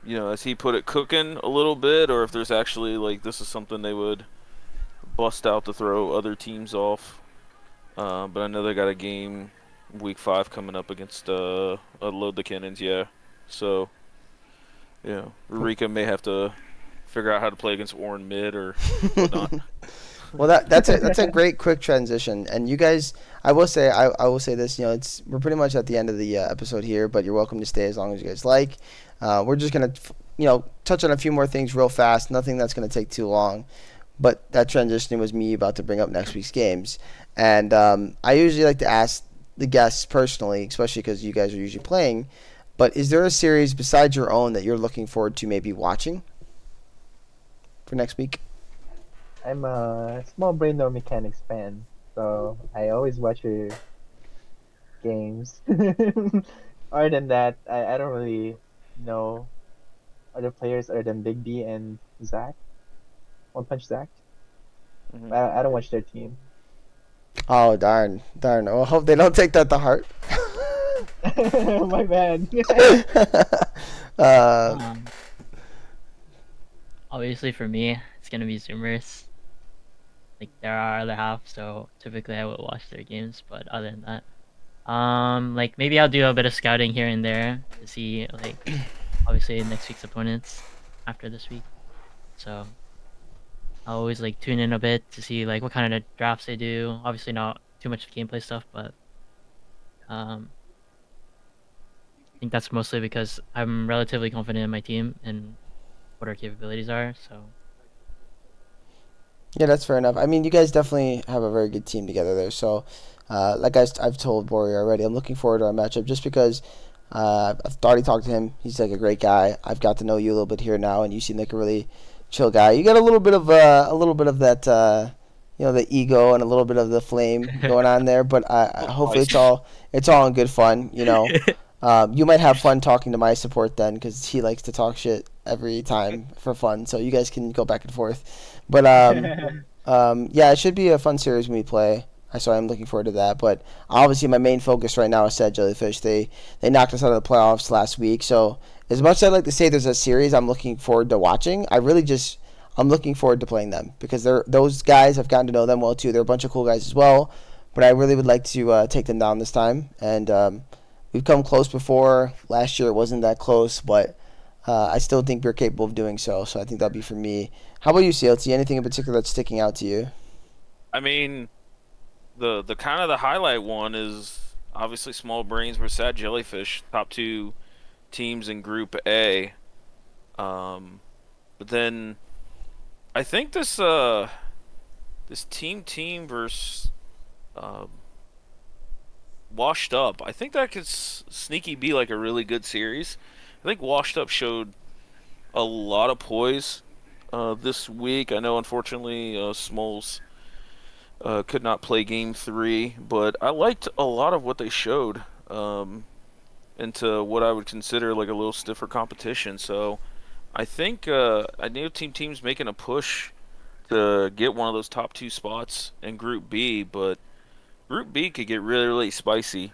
as he put it, cooking a little bit, or if there's actually like this is something they would bust out to throw other teams off. But I know they got a game week 5 coming up against Load the Kennens, yeah. So Ririka may have to figure out how to play against Orin mid or whatnot. Well, that's a great quick transition. And you guys, I will say this. We're pretty much at the end of the episode here, but you're welcome to stay as long as you guys like. We're just gonna touch on a few more things real fast. Nothing that's gonna take too long. But that transition was me about to bring up next week's games, and I usually like to ask the guests personally, especially because you guys are usually playing. But is there a series besides your own that you're looking forward to maybe watching for next week? I'm a small brain no mechanics fan, so I always watch your games. Other than that, I don't really know other players other than Big B and Zach. One Punch Zach. Mhm. I don't watch their team. Oh darn! Well, I hope they don't take that to heart. My bad. uh, Um, Obviously for me, it's gonna be Zoomers. Like there are other half, so typically I will watch their games. But other than that, like maybe I'll do a bit of scouting here and there to see like obviously next week's opponents after this week. So I'll always like tune in a bit to see like what kind of drafts they do. Obviously not too much gameplay stuff, but um, I think that's mostly because I'm relatively confident in my team and what our capabilities are. So yeah, that's fair enough. I mean, you guys definitely have a very good team together there. So, like I've told Warrior already, I'm looking forward to our matchup just because I've already talked to him. He's like a great guy. I've got to know you a little bit here now, and you seem like a really chill guy. You got a little bit of that, the ego and a little bit of the flame going on there. But hopefully it's all in good fun. You might have fun talking to my support then, because he likes to talk shit every time for fun. So you guys can go back and forth. But yeah, it should be a fun series when we play. So I'm looking forward to that. But obviously, my main focus right now is Sad Jellyfish. They knocked us out of the playoffs last week. So as much as I'd like to say there's a series I'm looking forward to watching, I'm looking forward to playing them because those guys. I've gotten to know them well too. They're a bunch of cool guys as well. But I really would like to take them down this time. And we've come close before. Last year it wasn't that close, but I still think we're capable of doing so. So I think that'll be for me. How about you, CLT? Anything in particular that's sticking out to you? I mean, the kind of the highlight one is obviously Small Brains versus Sad Jellyfish, top 2 teams in Group A. But then I think this team versus uh, Washed Up. I think that could sneaky be like a really good series. I think Washed Up showed a lot of poise this week. I know, unfortunately, Smoles could not play Game 3, but I liked a lot of what they showed into what I would consider like a little stiffer competition. So I think I know team's making a push to get one of those top 2 spots in Group B, but Group B could get really spicy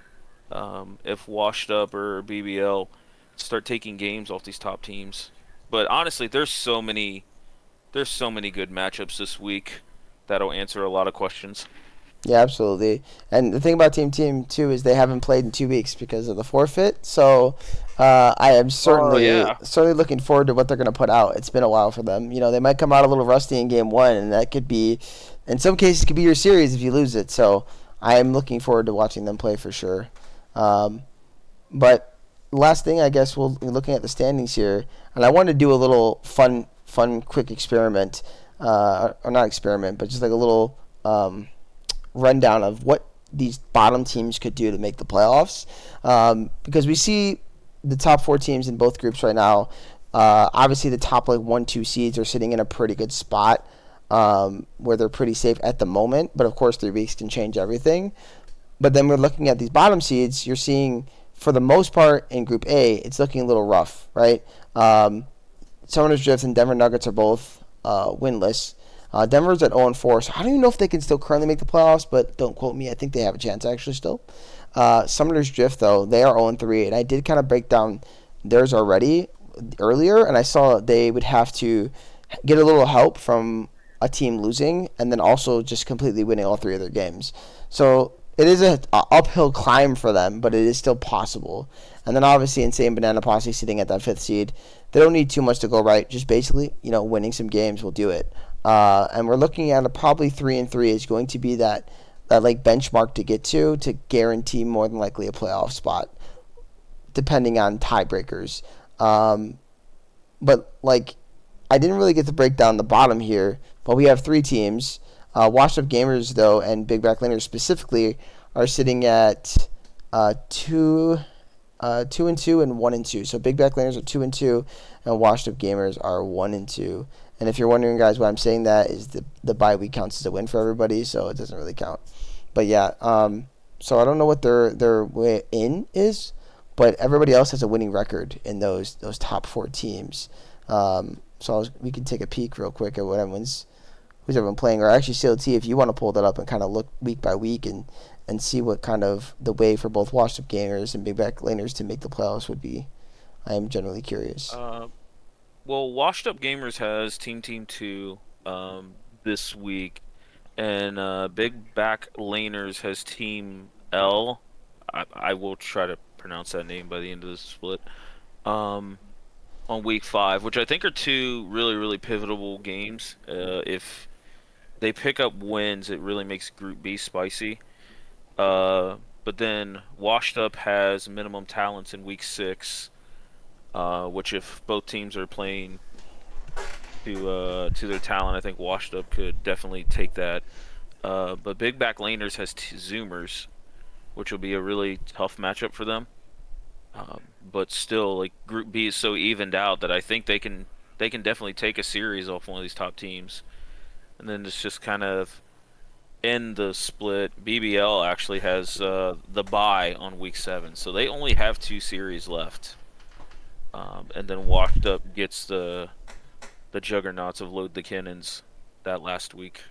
if Washed Up or BBL start taking games off these top teams. But honestly, there's so many good matchups this week that'll answer a lot of questions. Yeah, absolutely. And the thing about Team too is they haven't played in 2 weeks because of the forfeit. So I am Oh certainly yeah. certainly looking forward to what they're going to put out. It's been a while for them. They might come out a little rusty in game one, and that could be, in some cases, could be your series if you lose it. So I am looking forward to watching them play for sure. Um, but last thing, I guess we'll be looking at the standings here, and I want to do a little fun, quick experiment, or not experiment, but just like a little. Rundown of what these bottom teams could do to make the playoffs, because we see the top four teams in both groups right now. Obviously, the top like 1-2 seeds are sitting in a pretty good spot, where they're pretty safe at the moment. But of course, 3 weeks can change everything. But then we're looking at these bottom seeds. You're seeing, for the most part, in Group A, it's looking a little rough, right? Summoner's Drift and Denver Nuggets are both winless. Denver's at 0-4, so I don't even know if they can still currently make the playoffs, but don't quote me. I think they have a chance actually still. Summoner's Drift, though, they are 0-3, and I did kind of break down theirs already earlier, and I saw they would have to get a little help from a team losing and then also just completely winning all three of their games. So it is a uphill climb for them, but it is still possible. And then obviously Insane Banana Posse sitting at that fifth seed. They don't need too much to go right. Just basically, winning some games will do it. And we're looking at probably 3-3 is going to be that like benchmark to get to guarantee more than likely a playoff spot, depending on tiebreakers. But like, I didn't really get to break down the bottom here, but we have three teams. Washed Up Gamers, though, and Big Back Laners specifically are sitting at 2-2 and 1-2. So Big Back Laners are 2-2, and Washed Up Gamers are 1-2. And if you're wondering, guys, why I'm saying that is the bye week counts as a win for everybody, so it doesn't really count. But yeah, so I don't know what their way in is, but everybody else has a winning record in those top four teams. We can take a peek real quick at who's everyone playing, or actually CLT, if you want to pull that up and kind of look week by week and see what kind of the way for both Washed Up Gamers and Big Back Laners to make the playoffs would be. I am generally curious. Well, Washed Up Gamers has Team 2 this week, and Big Back Laners has Team L. I will try to pronounce that name by the end of the split. On week 5, which I think are two really, really pivotal games. If they pick up wins, it really makes Group B spicy. But then Washed Up has minimum talents in week 6, which if both teams are playing to their talent, I think Washed Up could definitely take that. But Big Back Laners has Zoomers, which will be a really tough matchup for them. But still, like, Group B is so evened out that I think they can definitely take a series off one of these top teams. And then it's just kind of end the split. BBL actually has the bye on week 7, so they only have 2 series left. And then Washed Up gets the juggernauts of Load the Kennens that last week.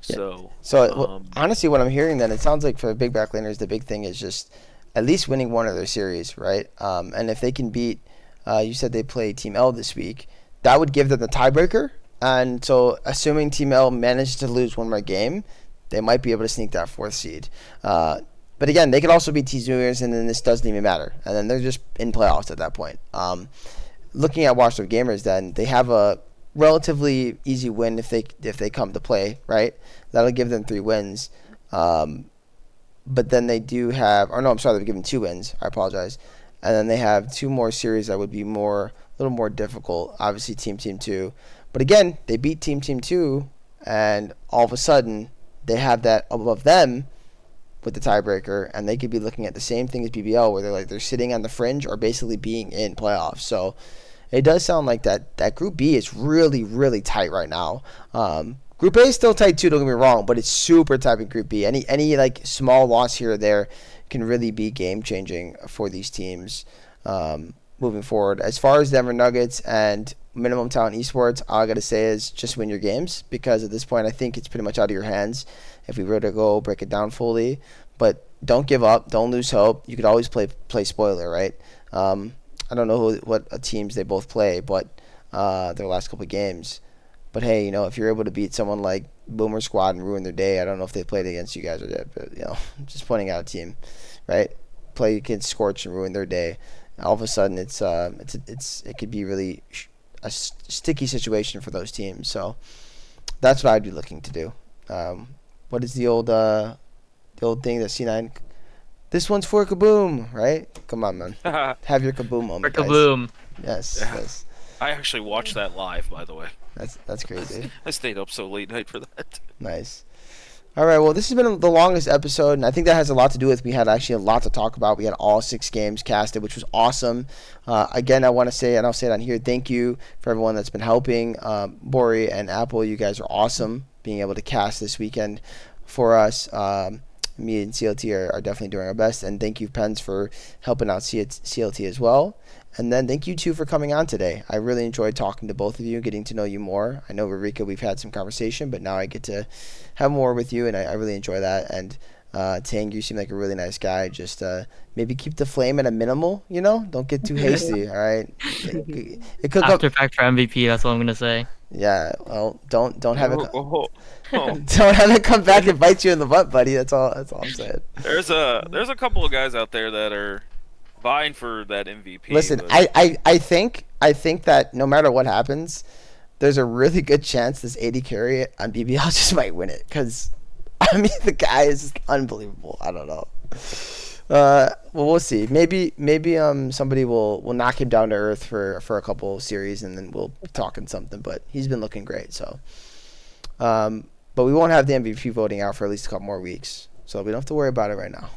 Yeah. So honestly, what I'm hearing then, it sounds like for Big Back Laners, the big thing is just at least winning one of their series, right? And if they can beat, you said they play Team L this week, that would give them the tiebreaker. And so, assuming Team L managed to lose one more game, they might be able to sneak that 4th seed. But again, they could also beat T-Zoomers, and then this doesn't even matter. And then they're just in playoffs at that point. Looking at Washed Up Gamers, then, they have a relatively easy win if they come to play, right? That'll give them 3 wins. But then they do have, or no, I'm sorry, they're given 2 wins. I apologize. And then they have 2 more series that would be a little more difficult. Obviously, Team 2. But again, they beat Team 2, and all of a sudden, they have that above them with the tiebreaker, and they could be looking at the same thing as BBL, where they're sitting on the fringe or basically being in playoffs. So it does sound like that Group B is really, really tight right now. Group A is still tight too, don't get me wrong, but it's super tight in Group B. Any like small loss here or there can really be game changing for these teams moving forward. As far as Denver Nuggets and minimum talent esports, all I gotta say is just win your games, because at this point I think it's pretty much out of your hands if we were to go break it down fully. But don't give up, don't lose hope. You could always play spoiler, right? I don't know what teams they both play, but their last couple of games. But hey, if you're able to beat someone like Boomer Squad and ruin their day, I don't know if they played against you guys or yet, but just pointing out a team, right? Play against Scorch and ruin their day. All of a sudden, it could be really a sticky situation for those teams. So that's what I'd be looking to do. What is the old thing that C9? This one's for Kaboom, right? Come on, man. Have your Kaboom moment, For guys. Kaboom. Yes, Yeah. yes. I actually watched that live, by the way. That's crazy. I stayed up so late night for that. Nice. All right, well, this has been the longest episode, and I think that has a lot to do with we had actually a lot to talk about. We had all 6 games casted, which was awesome. Again, I want to say, and I'll say it on here, thank you for everyone that's been helping. Bori and Apple, you guys are awesome being able to cast this weekend for us. Me and CLT are definitely doing our best, and thank you, Pens, for helping out CLT as well. And then thank you, too, for coming on today. I really enjoyed talking to both of you, getting to know you more. I know, Ririka, we've had some conversation, but now I get to have more with you, and I really enjoy that. And Tang, you seem like a really nice guy. Just maybe keep the flame at a minimal, Don't get too hasty, all right? It could After fact for MVP, that's all I'm gonna say. Yeah, well, don't have it. Oh. Don't have it come back and bite you in the butt, buddy. That's all I'm saying. There's a couple of guys out there that are vying for that MVP. Listen, but... I think that no matter what happens, there's a really good chance this 80 carry on BBL just might win it, because I mean the guy is unbelievable. I don't know. Well, we'll see. Maybe somebody will knock him down to earth for a couple series, and then we'll be talking something. But he's been looking great. So, but we won't have the MVP voting out for at least a couple more weeks, so we don't have to worry about it right now.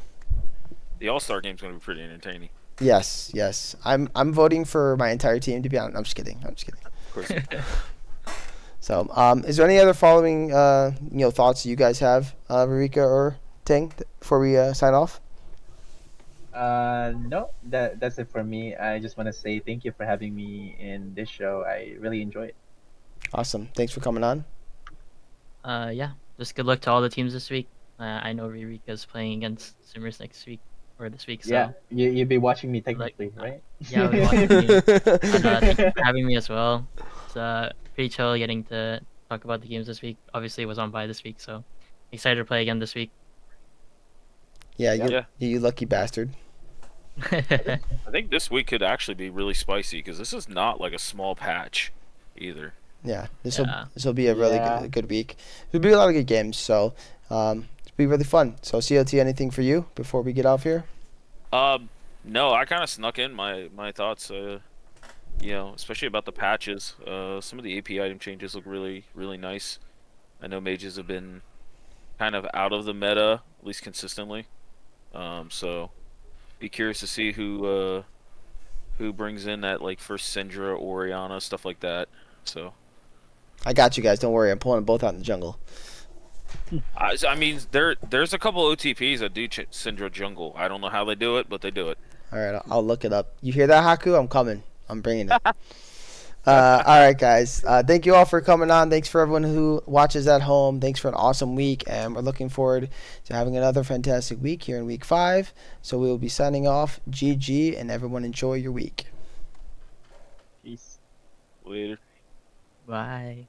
The All-Star game's going to be pretty entertaining. Yes. I'm voting for my entire team, to be honest. I'm just kidding. Of course. So, is there any other following thoughts you guys have, Ririka or Tang, before we sign off? No, that's it for me. I just want to say thank you for having me in this show. I really enjoy it. Awesome. Thanks for coming on. Yeah. Just good luck to all the teams this week. I know Ririka's playing against Simmers next week or this week. So Yeah, you'll be watching me technically, right? yeah, I'll be watching you. And, thank you for having me as well. It's pretty chill getting to talk about the games this week. Obviously, it was on bye this week, so excited to play again this week. Yeah, Yeah. you lucky bastard. I think this week could actually be really spicy because this is not like a small patch either. Yeah, this Yeah. will be a really good week. There'll be a lot of good games, so it'll be really fun. So CLT, anything for you before we get off here? No, I kind of snuck in my thoughts. Especially about the patches. Some of the AP item changes look really, really nice. I know mages have been kind of out of the meta, at least consistently. So be curious to see who brings in that like first Syndra, Orianna, stuff like that. So I got you guys. Don't worry. I'm pulling them both out in the jungle. I mean, there's a couple OTPs that do Syndra jungle. I don't know how they do it, but they do it. All right, I'll look it up. You hear that, Haku? I'm coming. I'm bringing it. All right, guys. Thank you all for coming on. Thanks for everyone who watches at home. Thanks for an awesome week, and we're looking forward to having another fantastic week here in week 5. So we will be signing off. GG, and everyone enjoy your week. Peace. Later. Bye.